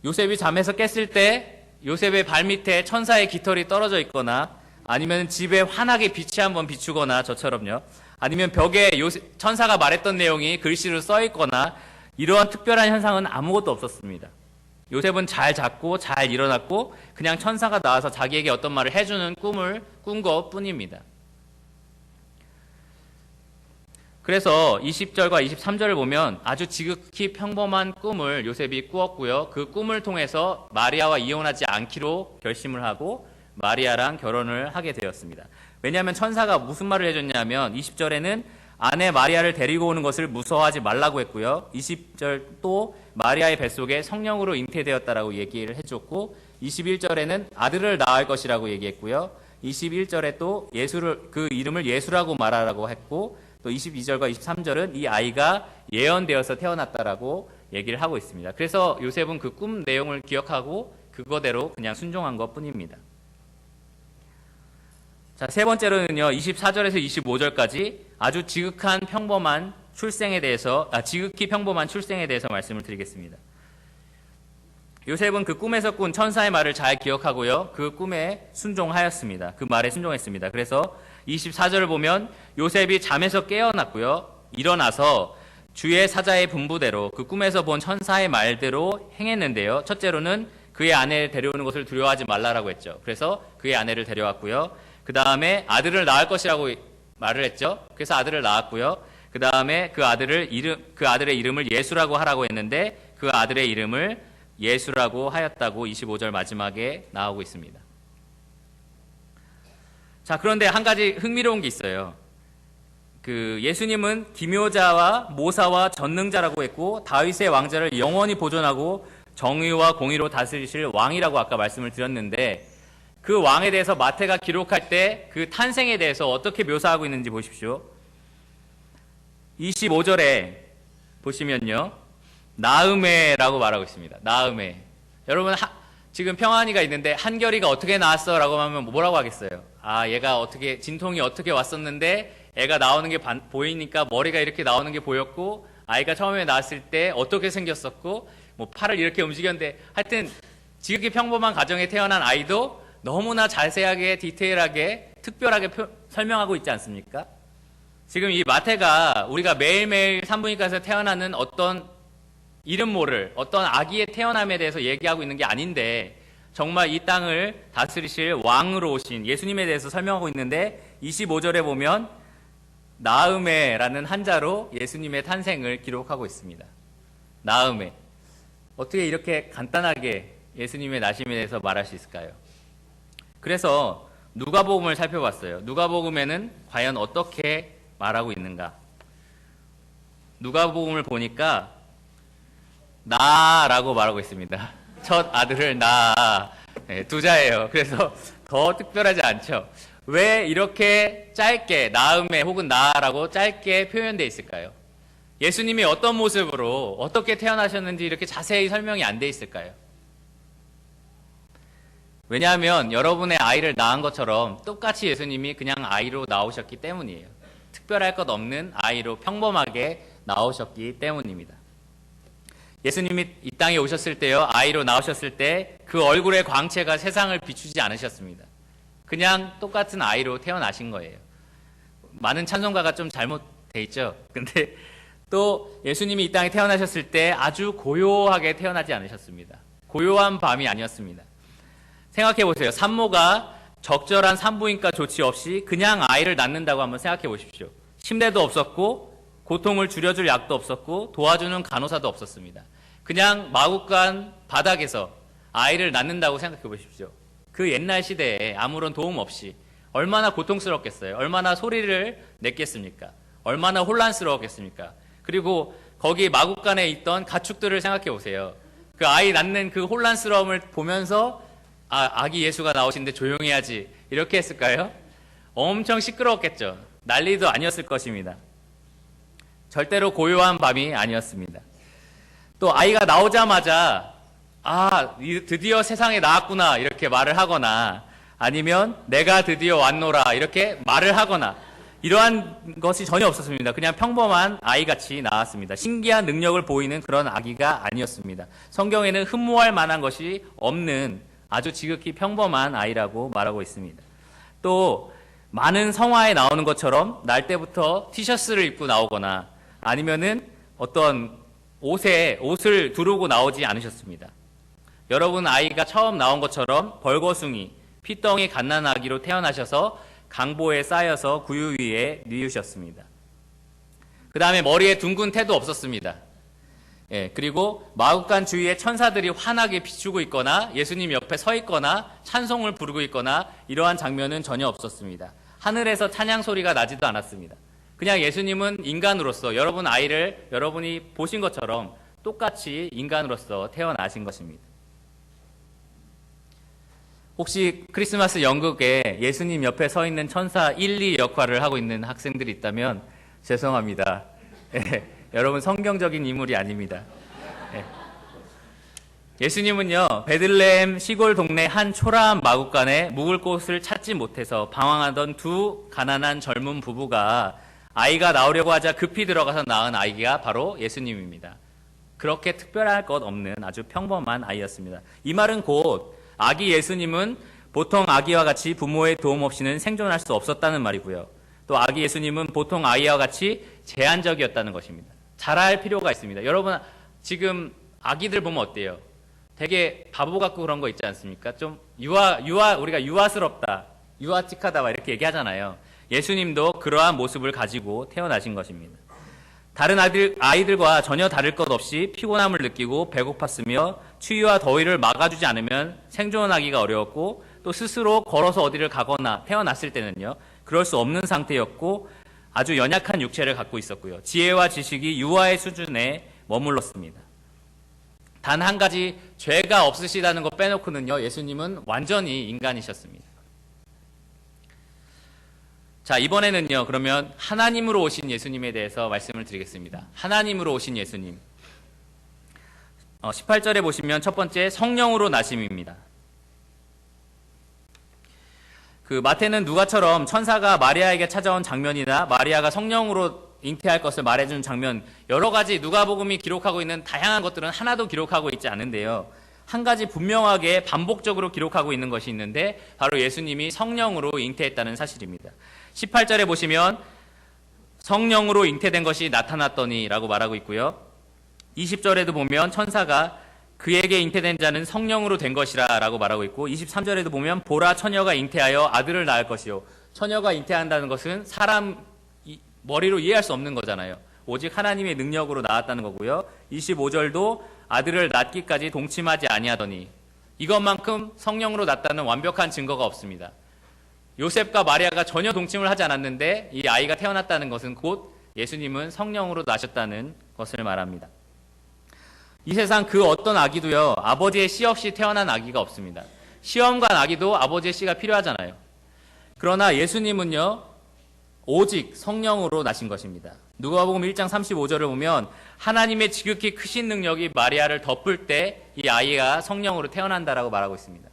요셉이 잠에서 깼을 때 요셉의 발밑에 천사의 깃털이 떨어져 있거나, 아니면 집에 환하게 빛이 한번 비추거나, 저처럼요, 아니면 벽에 천사가 말했던 내용이 글씨로 써 있거나, 이러한 특별한 현상은 아무것도 없었습니다. 요셉은 잘 잤고 잘 일어났고 그냥 천사가 나와서 자기에게 어떤 말을 해주는 꿈을 꾼 것뿐입니다. 그래서 20절과 23절을 보면 아주 지극히 평범한 꿈을 요셉이 꾸었고요. 그 꿈을 통해서 마리아와 이혼하지 않기로 결심을 하고 마리아랑 결혼을 하게 되었습니다. 왜냐하면 천사가 무슨 말을 해줬냐면 20절에는 아내 마리아를 데리고 오는 것을 무서워하지 말라고 했고요. 20절 또 마리아의 뱃속에 성령으로 잉태되었다라고 얘기를 해줬고, 21절에는 아들을 낳을 것이라고 얘기했고요. 21절에 또 그 이름을 예수라고 말하라고 했고, 또 22절과 23절은 이 아이가 예언되어서 태어났다라고 얘기를 하고 있습니다. 그래서 요셉은 그 꿈 내용을 기억하고 그거대로 그냥 순종한 것뿐입니다. 자, 세 번째로는요, 24절에서 25절까지 아주 지극히 평범한 출생에 대해서 말씀을 드리겠습니다. 요셉은 그 꿈에서 꾼 천사의 말을 잘 기억하고요, 그 꿈에 순종하였습니다. 그 말에 순종했습니다. 그래서 24절을 보면 요셉이 잠에서 깨어났고요, 일어나서 주의 사자의 분부대로 그 꿈에서 본 천사의 말대로 행했는데요. 첫째로는 그의 아내를 데려오는 것을 두려워하지 말라라고 했죠. 그래서 그의 아내를 데려왔고요. 그 다음에 아들을 낳을 것이라고 말을 했죠. 그래서 아들을 낳았고요. 그 다음에 그 아들의 이름을 예수라고 하라고 했는데 그 아들의 이름을 예수라고 하였다고 25절 마지막에 나오고 있습니다. 자, 그런데 한 가지 흥미로운 게 있어요. 그 예수님은 기묘자와 모사와 전능자라고 했고 다윗의 왕자를 영원히 보존하고 정의와 공의로 다스리실 왕이라고 아까 말씀을 드렸는데 그 왕에 대해서 마태가 기록할 때 그 탄생에 대해서 어떻게 묘사하고 있는지 보십시오. 25절에 보시면요. 나음에라고 말하고 있습니다. 나음에. 여러분 지금 평안이가 있는데 한결이가 어떻게 나왔어? 라고 하면 뭐라고 하겠어요? 아, 얘가 어떻게 진통이 어떻게 왔었는데 애가 나오는 게 보이니까 머리가 이렇게 나오는 게 보였고 아이가 처음에 나왔을 때 어떻게 생겼었고 뭐 팔을 이렇게 움직였는데 하여튼 지극히 평범한 가정에 태어난 아이도 너무나 자세하게 디테일하게 특별하게 설명하고 있지 않습니까? 지금 이 마태가 우리가 매일매일 산부인과에서 태어나는 어떤 이름 모를 어떤 아기의 태어남에 대해서 얘기하고 있는 게 아닌데 정말 이 땅을 다스리실 왕으로 오신 예수님에 대해서 설명하고 있는데 25절에 보면 나음에라는 한자로 예수님의 탄생을 기록하고 있습니다. 나음에. 어떻게 이렇게 간단하게 예수님의 나심에 대해서 말할 수 있을까요? 그래서 누가복음을 살펴봤어요. 누가복음에는 과연 어떻게 말하고 있는가? 누가복음을 보니까 나라고 말하고 있습니다. 첫 아들을 나. 네, 두자예요. 그래서 더 특별하지 않죠. 왜 이렇게 짧게 나음에 혹은 나라고 짧게 표현되어 있을까요? 예수님이 어떤 모습으로 어떻게 태어나셨는지 이렇게 자세히 설명이 안 돼 있을까요? 왜냐하면 여러분의 아이를 낳은 것처럼 똑같이 예수님이 그냥 아이로 나오셨기 때문이에요. 특별할 것 없는 아이로 평범하게 나오셨기 때문입니다. 예수님이 이 땅에 오셨을 때요, 아이로 나오셨을 때 그 얼굴의 광채가 세상을 비추지 않으셨습니다. 그냥 똑같은 아이로 태어나신 거예요. 많은 찬송가가 좀 잘못돼 있죠. 근데 또 예수님이 이 땅에 태어나셨을 때 아주 고요하게 태어나지 않으셨습니다. 고요한 밤이 아니었습니다. 생각해 보세요. 산모가 적절한 산부인과 조치 없이 그냥 아이를 낳는다고 한번 생각해 보십시오. 침대도 없었고 고통을 줄여줄 약도 없었고 도와주는 간호사도 없었습니다. 그냥 마구간 바닥에서 아이를 낳는다고 생각해 보십시오. 그 옛날 시대에 아무런 도움 없이 얼마나 고통스럽겠어요. 얼마나 소리를 냈겠습니까? 얼마나 혼란스러웠겠습니까? 그리고 거기 마구간에 있던 가축들을 생각해 보세요. 그 아이 낳는 그 혼란스러움을 보면서 아기 예수가 나오신데 조용히 해야지 이렇게 했을까요? 엄청 시끄러웠겠죠. 난리도 아니었을 것입니다. 절대로 고요한 밤이 아니었습니다. 또 아이가 나오자마자 드디어 세상에 나왔구나 이렇게 말을 하거나 아니면 내가 드디어 왔노라 이렇게 말을 하거나 이러한 것이 전혀 없었습니다. 그냥 평범한 아이같이 나왔습니다. 신기한 능력을 보이는 그런 아기가 아니었습니다. 성경에는 흠모할 만한 것이 없는 아주 지극히 평범한 아이라고 말하고 있습니다. 또 많은 성화에 나오는 것처럼 날 때부터 티셔츠를 입고 나오거나 아니면은 어떤 옷을 두르고 나오지 않으셨습니다. 여러분 아이가 처음 나온 것처럼 벌거숭이, 피덩이 갓난아기로 태어나셔서 강보에 쌓여서 구유 위에 뉘우셨습니다. 그 다음에 머리에 둥근 태도 없었습니다. 그리고 마구간 주위에 천사들이 환하게 비추고 있거나 예수님 옆에 서 있거나 찬송을 부르고 있거나 이러한 장면은 전혀 없었습니다. 하늘에서 찬양 소리가 나지도 않았습니다. 그냥 예수님은 인간으로서 여러분 아이를 여러분이 보신 것처럼 똑같이 인간으로서 태어나신 것입니다. 혹시 크리스마스 연극에 예수님 옆에 서 있는 천사 1, 2 역할을 하고 있는 학생들이 있다면 죄송합니다. 여러분 성경적인 인물이 아닙니다. 예수님은요 베들레헴 시골 동네 한 초라한 마구간에 묵을 곳을 찾지 못해서 방황하던 두 가난한 젊은 부부가 아이가 나오려고 하자 급히 들어가서 낳은 아이가 바로 예수님입니다. 그렇게 특별할 것 없는 아주 평범한 아이였습니다. 이 말은 곧 아기 예수님은 보통 아기와 같이 부모의 도움 없이는 생존할 수 없었다는 말이고요. 또 아기 예수님은 보통 아이와 같이 제한적이었다는 것입니다. 잘할 필요가 있습니다. 여러분 지금 아기들 보면 어때요? 되게 바보 같고 그런 거 있지 않습니까? 좀 우리가 유아스럽다, 유아틱하다 막 이렇게 얘기하잖아요. 예수님도 그러한 모습을 가지고 태어나신 것입니다. 다른 아이들과 전혀 다를 것 없이 피곤함을 느끼고 배고팠으며 추위와 더위를 막아주지 않으면 생존하기가 어려웠고 또 스스로 걸어서 어디를 가거나 태어났을 때는요 그럴 수 없는 상태였고 아주 연약한 육체를 갖고 있었고요. 지혜와 지식이 유아의 수준에 머물렀습니다. 단 한 가지 죄가 없으시다는 것 빼놓고는요, 예수님은 완전히 인간이셨습니다. 자, 이번에는요, 그러면 하나님으로 오신 예수님에 대해서 말씀을 드리겠습니다. 하나님으로 오신 예수님. 18절에 보시면 첫 번째 성령으로 나심입니다. 마태는 누가처럼 천사가 마리아에게 찾아온 장면이나 마리아가 성령으로 잉태할 것을 말해준 장면, 여러 가지 누가복음이 기록하고 있는 다양한 것들은 하나도 기록하고 있지 않은데요. 한 가지 분명하게 반복적으로 기록하고 있는 것이 있는데 바로 예수님이 성령으로 잉태했다는 사실입니다. 18절에 보시면 성령으로 잉태된 것이 나타났더니 라고 말하고 있고요. 20절에도 보면 천사가 그에게 잉태된 자는 성령으로 된 것이라 라고 말하고 있고, 23절에도 보면 보라 처녀가 잉태하여 아들을 낳을 것이요. 처녀가 잉태한다는 것은 사람 머리로 이해할 수 없는 거잖아요. 오직 하나님의 능력으로 낳았다는 거고요. 25절도 아들을 낳기까지 동침하지 아니하더니, 이것만큼 성령으로 낳았다는 완벽한 증거가 없습니다. 요셉과 마리아가 전혀 동침을 하지 않았는데 이 아이가 태어났다는 것은 곧 예수님은 성령으로 나셨다는 것을 말합니다. 이 세상 그 어떤 아기도요, 아버지의 씨 없이 태어난 아기가 없습니다. 시험관 아기도 아버지의 씨가 필요하잖아요. 그러나 예수님은요, 오직 성령으로 나신 것입니다. 누가복음 1장 35절을 보면 하나님의 지극히 크신 능력이 마리아를 덮을 때 이 아이가 성령으로 태어난다라고 말하고 있습니다.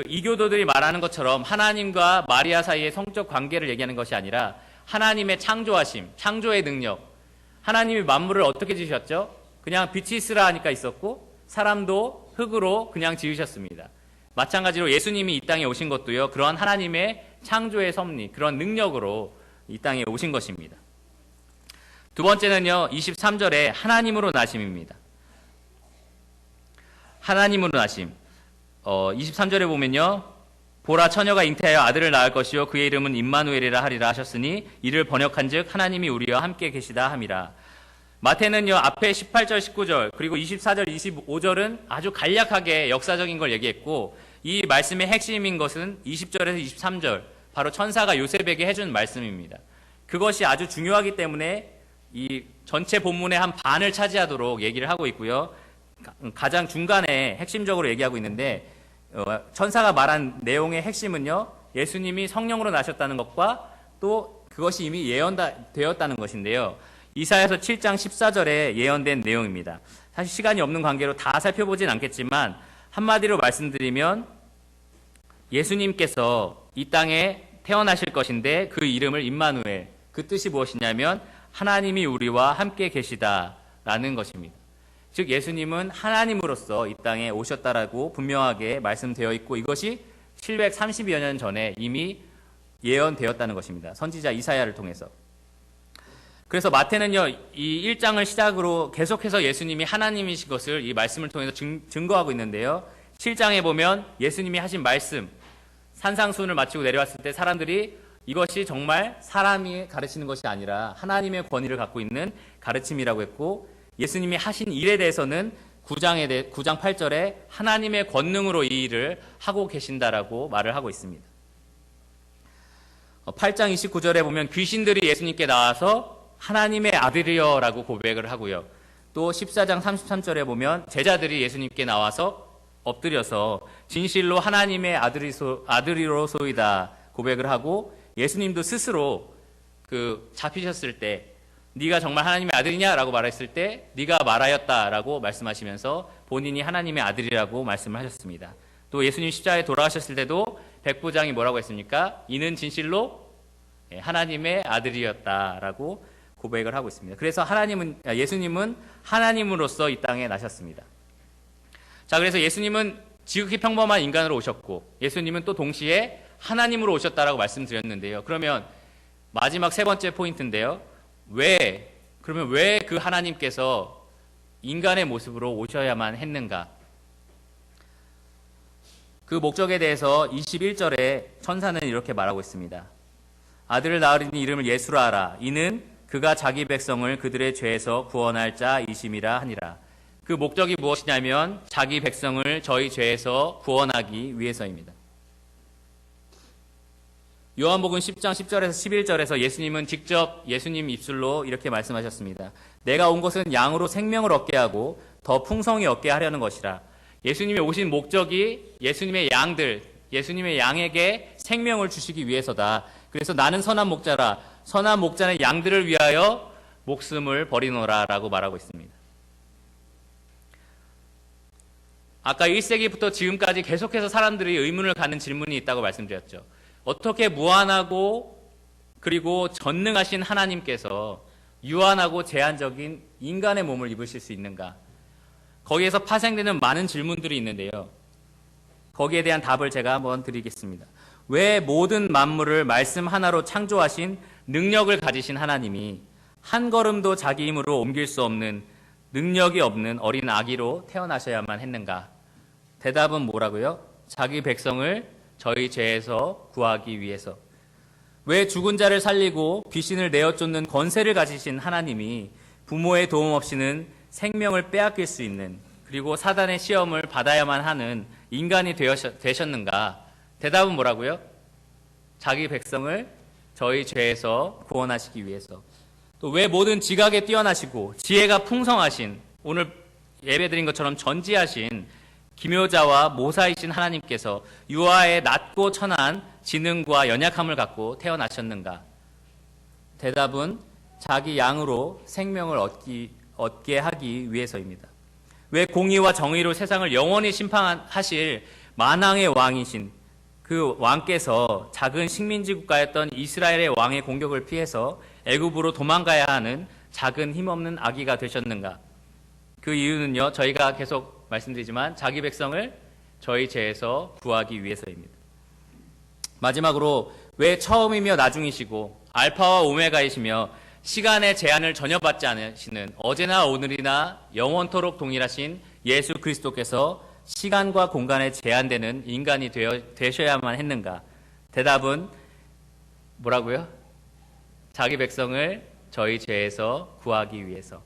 이교도들이 말하는 것처럼 하나님과 마리아 사이의 성적 관계를 얘기하는 것이 아니라 하나님의 창조하심, 창조의 능력. 하나님이 만물을 어떻게 지으셨죠? 그냥 빛이 있으라 하니까 있었고 사람도 흙으로 그냥 지으셨습니다. 마찬가지로 예수님이 이 땅에 오신 것도요, 그러한 하나님의 창조의 섭리, 그런 능력으로 이 땅에 오신 것입니다. 두 번째는요, 23절에 하나님으로 나심입니다. 하나님으로 나심. 23절에 보면요, 보라 처녀가 잉태하여 아들을 낳을 것이요 그의 이름은 임마누엘이라 하리라 하셨으니 이를 번역한즉 하나님이 우리와 함께 계시다 함이라. 마태는요, 앞에 18절, 19절, 그리고 24절, 25절은 아주 간략하게 역사적인 걸 얘기했고, 이 말씀의 핵심인 것은 20절에서 23절, 바로 천사가 요셉에게 해준 말씀입니다. 그것이 아주 중요하기 때문에 이 전체 본문의 한 반을 차지하도록 얘기를 하고 있고요. 가장 중간에 핵심적으로 얘기하고 있는데, 천사가 말한 내용의 핵심은요, 예수님이 성령으로 나셨다는 것과 또 그것이 이미 예언되었다는 것인데요. 이사야서 7장 14절에 예언된 내용입니다. 사실 시간이 없는 관계로 다 살펴보진 않겠지만 한마디로 말씀드리면 예수님께서 이 땅에 태어나실 것인데 그 이름을 임마누엘, 그 뜻이 무엇이냐면 하나님이 우리와 함께 계시다라는 것입니다. 즉 예수님은 하나님으로서 이 땅에 오셨다라고 분명하게 말씀되어 있고 이것이 730여 년 전에 이미 예언되었다는 것입니다. 선지자 이사야를 통해서. 그래서 마태는요, 이 1장을 시작으로 계속해서 예수님이 하나님이신 것을 이 말씀을 통해서 증거하고 있는데요. 7장에 보면 예수님이 하신 말씀, 산상수훈을 마치고 내려왔을 때 사람들이 이것이 정말 사람이 가르치는 것이 아니라 하나님의 권위를 갖고 있는 가르침이라고 했고, 예수님이 하신 일에 대해서는 9장 8절에 하나님의 권능으로 이 일을 하고 계신다라고 말을 하고 있습니다. 8장 29절에 보면 귀신들이 예수님께 나와서 하나님의 아들이여라고 고백을 하고요. 또 14장 33절에 보면 제자들이 예수님께 나와서 엎드려서 진실로 하나님의 아들이로소이다 고백을 하고, 예수님도 스스로 잡히셨을 때 네가 정말 하나님의 아들이냐라고 말했을 때 네가 말하였다라고 말씀하시면서 본인이 하나님의 아들이라고 말씀을 하셨습니다. 또 예수님 십자가에 돌아가셨을 때도 백부장이 뭐라고 했습니까? 이는 진실로 하나님의 아들이었다라고 고백을 하고 있습니다. 그래서 예수님은 하나님으로서 이 땅에 나셨습니다. 자, 그래서 예수님은 지극히 평범한 인간으로 오셨고 예수님은 또 동시에 하나님으로 오셨다라고 말씀드렸는데요. 그러면 마지막 세 번째 포인트인데요. 그러면 왜 그 하나님께서 인간의 모습으로 오셔야만 했는가? 그 목적에 대해서 21절에 천사는 이렇게 말하고 있습니다. 아들을 낳으리니 이름을 예수라 하라. 이는 그가 자기 백성을 그들의 죄에서 구원할 자이심이라 하니라. 그 목적이 무엇이냐면 자기 백성을 저희 죄에서 구원하기 위해서입니다. 요한복음 10장 10절에서 11절에서 예수님은 직접 예수님 입술로 이렇게 말씀하셨습니다. 내가 온 것은 양으로 생명을 얻게 하고 더 풍성히 얻게 하려는 것이라. 예수님이 오신 목적이 예수님의 양들, 예수님의 양에게 생명을 주시기 위해서다. 그래서 나는 선한 목자라. 선한 목자는 양들을 위하여 목숨을 버리노라 라고 말하고 있습니다. 아까 1세기부터 지금까지 계속해서 사람들이 의문을 갖는 질문이 있다고 말씀드렸죠. 어떻게 무한하고 그리고 전능하신 하나님께서 유한하고 제한적인 인간의 몸을 입으실 수 있는가? 거기에서 파생되는 많은 질문들이 있는데요. 거기에 대한 답을 제가 한번 드리겠습니다. 왜 모든 만물을 말씀 하나로 창조하신 능력을 가지신 하나님이 한 걸음도 자기 힘으로 옮길 수 없는 능력이 없는 어린 아기로 태어나셔야만 했는가? 대답은 뭐라고요? 자기 백성을 저희 죄에서 구하기 위해서. 왜 죽은 자를 살리고 귀신을 내어 쫓는 권세를 가지신 하나님이 부모의 도움 없이는 생명을 빼앗길 수 있는, 그리고 사단의 시험을 받아야만 하는 인간이 되셨는가? 대답은 뭐라고요? 자기 백성을 저희 죄에서 구원하시기 위해서. 또 왜 모든 지각에 뛰어나시고 지혜가 풍성하신, 오늘 예배드린 것처럼 전지하신 기묘자와 모사이신 하나님께서 유아의 낮고 천한 지능과 연약함을 갖고 태어나셨는가? 대답은 자기 양으로 생명을 얻게 하기 위해서입니다. 왜 공의와 정의로 세상을 영원히 심판하실 만왕의 왕이신 그 왕께서 작은 식민지 국가였던 이스라엘의 왕의 공격을 피해서 애굽으로 도망가야 하는 작은 힘없는 아기가 되셨는가? 그 이유는요, 저희가 계속 말씀드리지만 자기 백성을 저희 죄에서 구하기 위해서입니다. 마지막으로 왜 처음이며 나중이시고 알파와 오메가이시며 시간의 제한을 전혀 받지 않으시는 어제나 오늘이나 영원토록 동일하신 예수 그리스도께서 시간과 공간에 제한되는 인간이 되셔야만 했는가? 대답은 뭐라고요? 자기 백성을 저희 죄에서 구하기 위해서.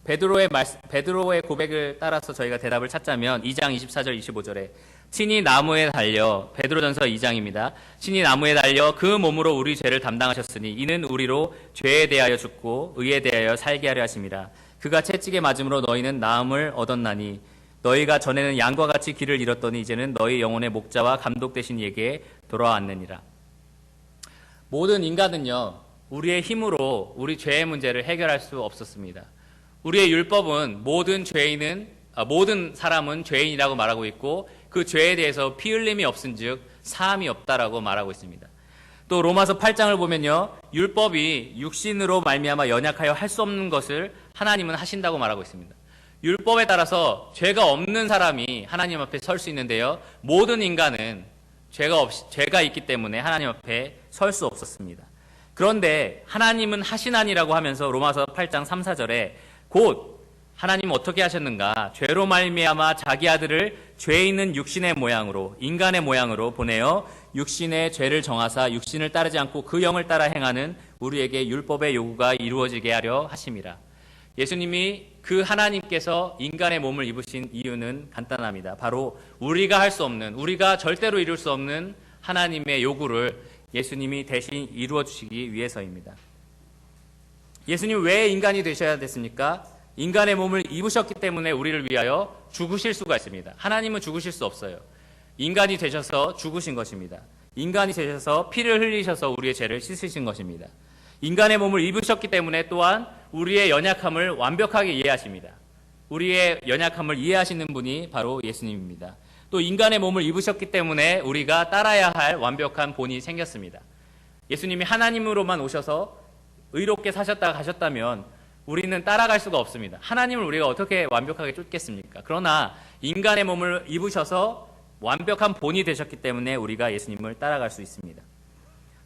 베드로의 고백을 따라서 저희가 대답을 찾자면 2장 24절 25절에 친히 나무에 달려, 베드로전서 2장입니다. 친히 나무에 달려 그 몸으로 우리 죄를 담당하셨으니 이는 우리로 죄에 대하여 죽고 의에 대하여 살게 하려 하심이라. 그가 채찍에 맞음으로 너희는 나음을 얻었나니 너희가 전에는 양과 같이 길을 잃었더니 이제는 너희 영혼의 목자와 감독 되신 이에게 돌아왔느니라. 모든 인간은요, 우리의 힘으로 우리 죄의 문제를 해결할 수 없었습니다. 우리의 율법은 모든 사람은 죄인이라고 말하고 있고 그 죄에 대해서 피 흘림이 없은즉 사함이 없다라고 말하고 있습니다. 또 로마서 8장을 보면요, 율법이 육신으로 말미암아 연약하여 할 수 없는 것을 하나님은 하신다고 말하고 있습니다. 율법에 따라서 죄가 없는 사람이 하나님 앞에 설 수 있는데요, 모든 인간은 죄가 있기 때문에 하나님 앞에 설 수 없었습니다. 그런데 하나님은 하시나니라고 하면서 로마서 8장 3, 4절에 곧 하나님은 어떻게 하셨는가? 죄로 말미암아 자기 아들을 죄 있는 육신의 모양으로, 인간의 모양으로 보내어 육신의 죄를 정하사 육신을 따르지 않고 그 영을 따라 행하는 우리에게 율법의 요구가 이루어지게 하려 하심이라. 예수님이 그 하나님께서 인간의 몸을 입으신 이유는 간단합니다. 바로 우리가 할 수 없는, 우리가 절대로 이룰 수 없는 하나님의 요구를 예수님이 대신 이루어 주시기 위해서입니다. 예수님 왜 인간이 되셔야 됐습니까? 인간의 몸을 입으셨기 때문에 우리를 위하여 죽으실 수가 있습니다. 하나님은 죽으실 수 없어요. 인간이 되셔서 죽으신 것입니다. 인간이 되셔서 피를 흘리셔서 우리의 죄를 씻으신 것입니다. 인간의 몸을 입으셨기 때문에 또한 우리의 연약함을 완벽하게 이해하십니다. 우리의 연약함을 이해하시는 분이 바로 예수님입니다. 또 인간의 몸을 입으셨기 때문에 우리가 따라야 할 완벽한 본이 생겼습니다. 예수님이 하나님으로만 오셔서 의롭게 사셨다가 가셨다면 우리는 따라갈 수가 없습니다. 하나님을 우리가 어떻게 완벽하게 쫓겠습니까? 그러나 인간의 몸을 입으셔서 완벽한 본이 되셨기 때문에 우리가 예수님을 따라갈 수 있습니다.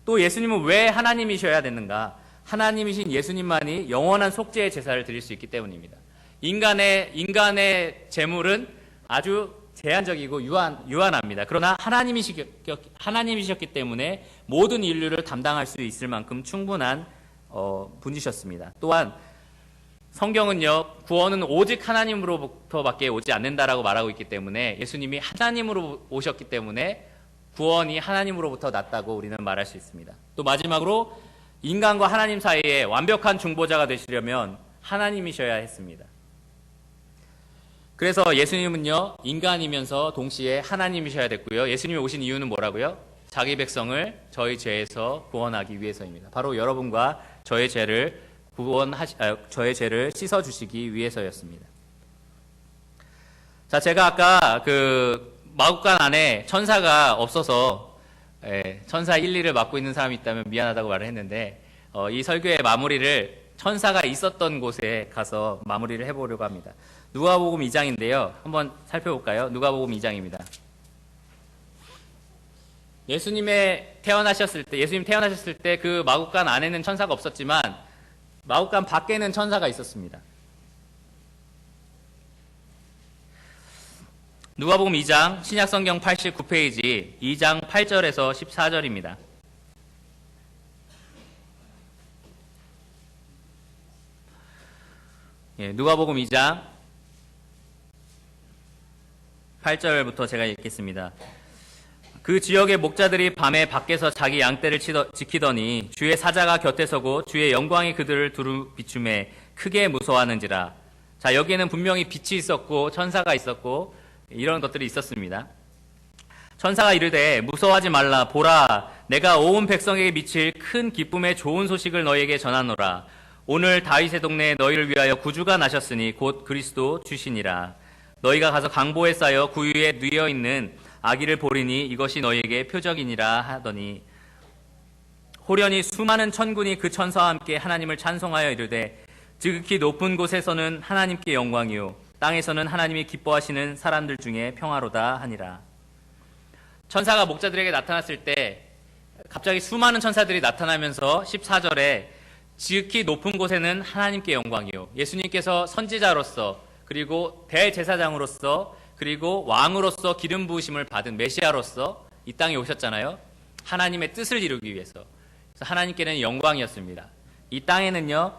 또 예수님은 왜 하나님이셔야 되는가? 하나님이신 예수님만이 영원한 속죄의 제사를 드릴 수 있기 때문입니다. 인간의 재물은 아주 제한적이고 유한합니다. 그러나 하나님이셨기 때문에 모든 인류를 담당할 수 있을 만큼 충분한 분이셨습니다. 또한 성경은요, 구원은 오직 하나님으로부터밖에 오지 않는다라고 말하고 있기 때문에 예수님이 하나님으로 오셨기 때문에 구원이 하나님으로부터 났다고 우리는 말할 수 있습니다. 또 마지막으로 인간과 하나님 사이에 완벽한 중보자가 되시려면 하나님이셔야 했습니다. 그래서 예수님은요, 인간이면서 동시에 하나님이셔야 됐고요. 예수님이 오신 이유는 뭐라고요? 자기 백성을 저희 죄에서 구원하기 위해서입니다. 바로 여러분과 저의 죄를 저의 죄를 씻어주시기 위해서였습니다. 자, 제가 아까 그 마국간 안에 천사가 없어서 천사 1, 2를 맡고 있는 사람이 있다면 미안하다고 말을 했는데 이 설교의 마무리를 천사가 있었던 곳에 가서 마무리를 해보려고 합니다. 누가복음 2장인데요. 한번 살펴볼까요? 누가복음 2장입니다. 예수님 태어나셨을 때 그 마국간 안에는 천사가 없었지만 마국간 밖에는 천사가 있었습니다. 누가복음 2장 신약성경 89페이지 2장 8절에서 14절입니다. 누가복음 2장 8절부터 제가 읽겠습니다. 그 지역의 목자들이 밤에 밖에서 자기 양떼를 지키더니 주의 사자가 곁에 서고 주의 영광이 그들을 두루 비춤에 크게 무서워하는지라. 자, 여기에는 분명히 빛이 있었고 천사가 있었고 이런 것들이 있었습니다. 천사가 이르되 무서워하지 말라. 보라, 내가 온 백성에게 미칠 큰 기쁨의 좋은 소식을 너희에게 전하노라. 오늘 다윗의 동네에 너희를 위하여 구주가 나셨으니 곧 그리스도 주시니라. 너희가 가서 강보에 쌓여 구유에 뉘어 있는 아기를 보리니 이것이 너희에게 표적이니라 하더니 호련히 수많은 천군이 그 천사와 함께 하나님을 찬송하여 이르되 지극히 높은 곳에서는 하나님께 영광이요 땅에서는 하나님이 기뻐하시는 사람들 중에 평화로다 하니라. 천사가 목자들에게 나타났을 때 갑자기 수많은 천사들이 나타나면서 14절에 지극히 높은 곳에는 하나님께 영광이요, 예수님께서 선지자로서 그리고 대제사장으로서 그리고 왕으로서 기름 부으심을 받은 메시아로서 이 땅에 오셨잖아요. 하나님의 뜻을 이루기 위해서. 그래서 하나님께는 영광이었습니다. 이 땅에는요,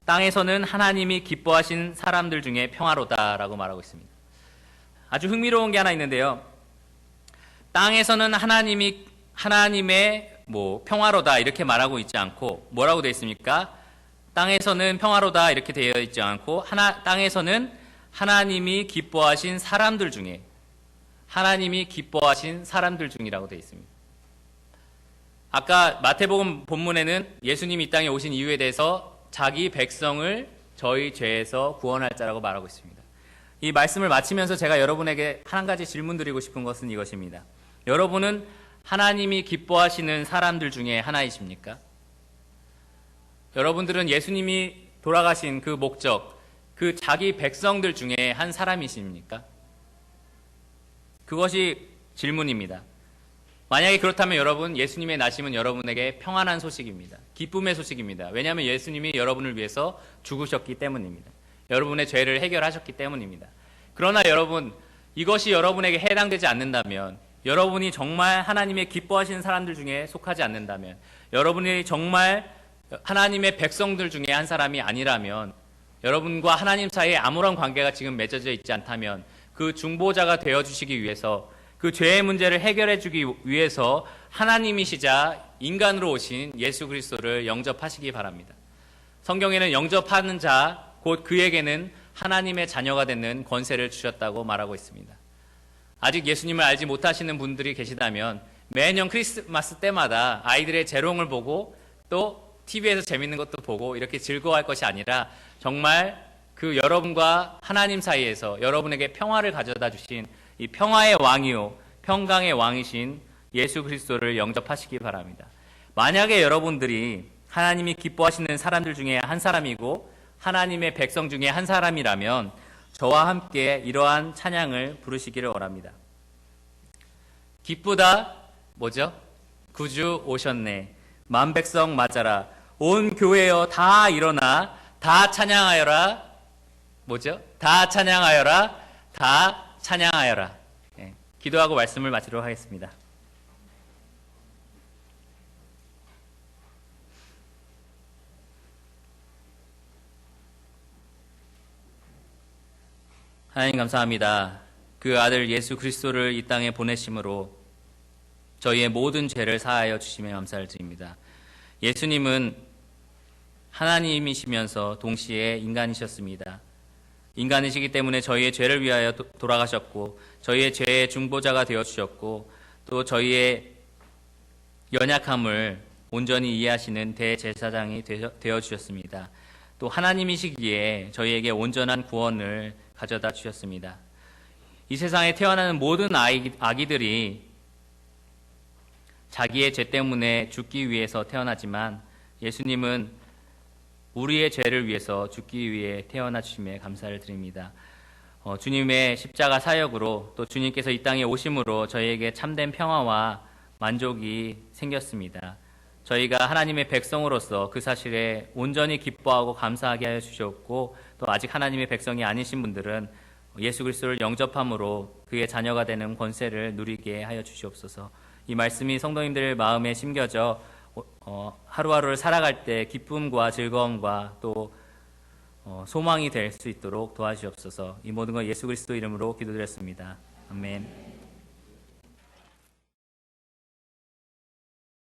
땅에서는 하나님이 기뻐하신 사람들 중에 평화로다라고 말하고 있습니다. 아주 흥미로운 게 하나 있는데요. 땅에서는 하나님의 평화로다 이렇게 말하고 있지 않고 뭐라고 되어 있습니까? 땅에서는 평화로다 이렇게 되어 있지 않고 땅에서는 하나님이 기뻐하신 사람들 중에, 하나님이 기뻐하신 사람들 중이라고 되어 있습니다. 아까 마태복음 본문에는 예수님이 이 땅에 오신 이유에 대해서 자기 백성을 저희 죄에서 구원할 자라고 말하고 있습니다. 이 말씀을 마치면서 제가 여러분에게 한 가지 질문 드리고 싶은 것은 이것입니다. 여러분은 하나님이 기뻐하시는 사람들 중에 하나이십니까? 여러분들은 예수님이 돌아가신 그 목적, 그 자기 백성들 중에 한 사람이십니까? 그것이 질문입니다. 만약에 그렇다면 여러분, 예수님의 나심은 여러분에게 평안한 소식입니다. 기쁨의 소식입니다. 왜냐하면 예수님이 여러분을 위해서 죽으셨기 때문입니다. 여러분의 죄를 해결하셨기 때문입니다. 그러나 여러분, 이것이 여러분에게 해당되지 않는다면, 여러분이 정말 하나님의 기뻐하시는 사람들 중에 속하지 않는다면, 여러분이 정말 하나님의 백성들 중에 한 사람이 아니라면, 여러분과 하나님 사이에 아무런 관계가 지금 맺어져 있지 않다면 그 중보자가 되어주시기 위해서, 그 죄의 문제를 해결해 주기 위해서 하나님이시자 인간으로 오신 예수 그리스도를 영접하시기 바랍니다. 성경에는 영접하는 자, 곧 그에게는 하나님의 자녀가 되는 권세를 주셨다고 말하고 있습니다. 아직 예수님을 알지 못하시는 분들이 계시다면 매년 크리스마스 때마다 아이들의 재롱을 보고 또 TV에서 재밌는 것도 보고 이렇게 즐거워할 것이 아니라 정말 그 여러분과 하나님 사이에서 여러분에게 평화를 가져다 주신 이 평화의 왕이요 평강의 왕이신 예수 그리스도를 영접하시기 바랍니다. 만약에 여러분들이 하나님이 기뻐하시는 사람들 중에 한 사람이고 하나님의 백성 중에 한 사람이라면 저와 함께 이러한 찬양을 부르시기를 원합니다. 기쁘다, 뭐죠? 구주 오셨네. 만백성 맞아라. 온 교회여 다 일어나. 다 찬양하여라. 뭐죠? 다 찬양하여라. 다 찬양하여라. 네, 기도하고 말씀을 마치도록 하겠습니다. 하나님 감사합니다. 그 아들 예수 그리스도를 이 땅에 보내심으로 저희의 모든 죄를 사하여 주심에 감사를 드립니다. 예수님은 하나님이시면서 동시에 인간이셨습니다. 인간이시기 때문에 저희의 죄를 위하여 돌아가셨고 저희의 죄의 중보자가 되어주셨고 또 저희의 연약함을 온전히 이해하시는 대제사장이 되어주셨습니다. 또 하나님이시기에 저희에게 온전한 구원을 가져다 주셨습니다. 이 세상에 태어나는 모든 아기들이 자기의 죄 때문에 죽기 위해서 태어나지만 예수님은 우리의 죄를 위해서 죽기 위해 태어나 주심에 감사를 드립니다. 주님의 십자가 사역으로 또 주님께서 이 땅에 오심으로 저희에게 참된 평화와 만족이 생겼습니다. 저희가 하나님의 백성으로서 그 사실에 온전히 기뻐하고 감사하게 하여 주셨고 또 아직 하나님의 백성이 아니신 분들은 예수 그리스도를 영접함으로 그의 자녀가 되는 권세를 누리게 하여 주시옵소서. 이 말씀이 성도님들 마음에 심겨져 하루하루를 살아갈 때 기쁨과 즐거움과 또 소망이 될 수 있도록 도와주옵소서. 이 모든 것 예수 그리스도 이름으로 기도드렸습니다. 아멘.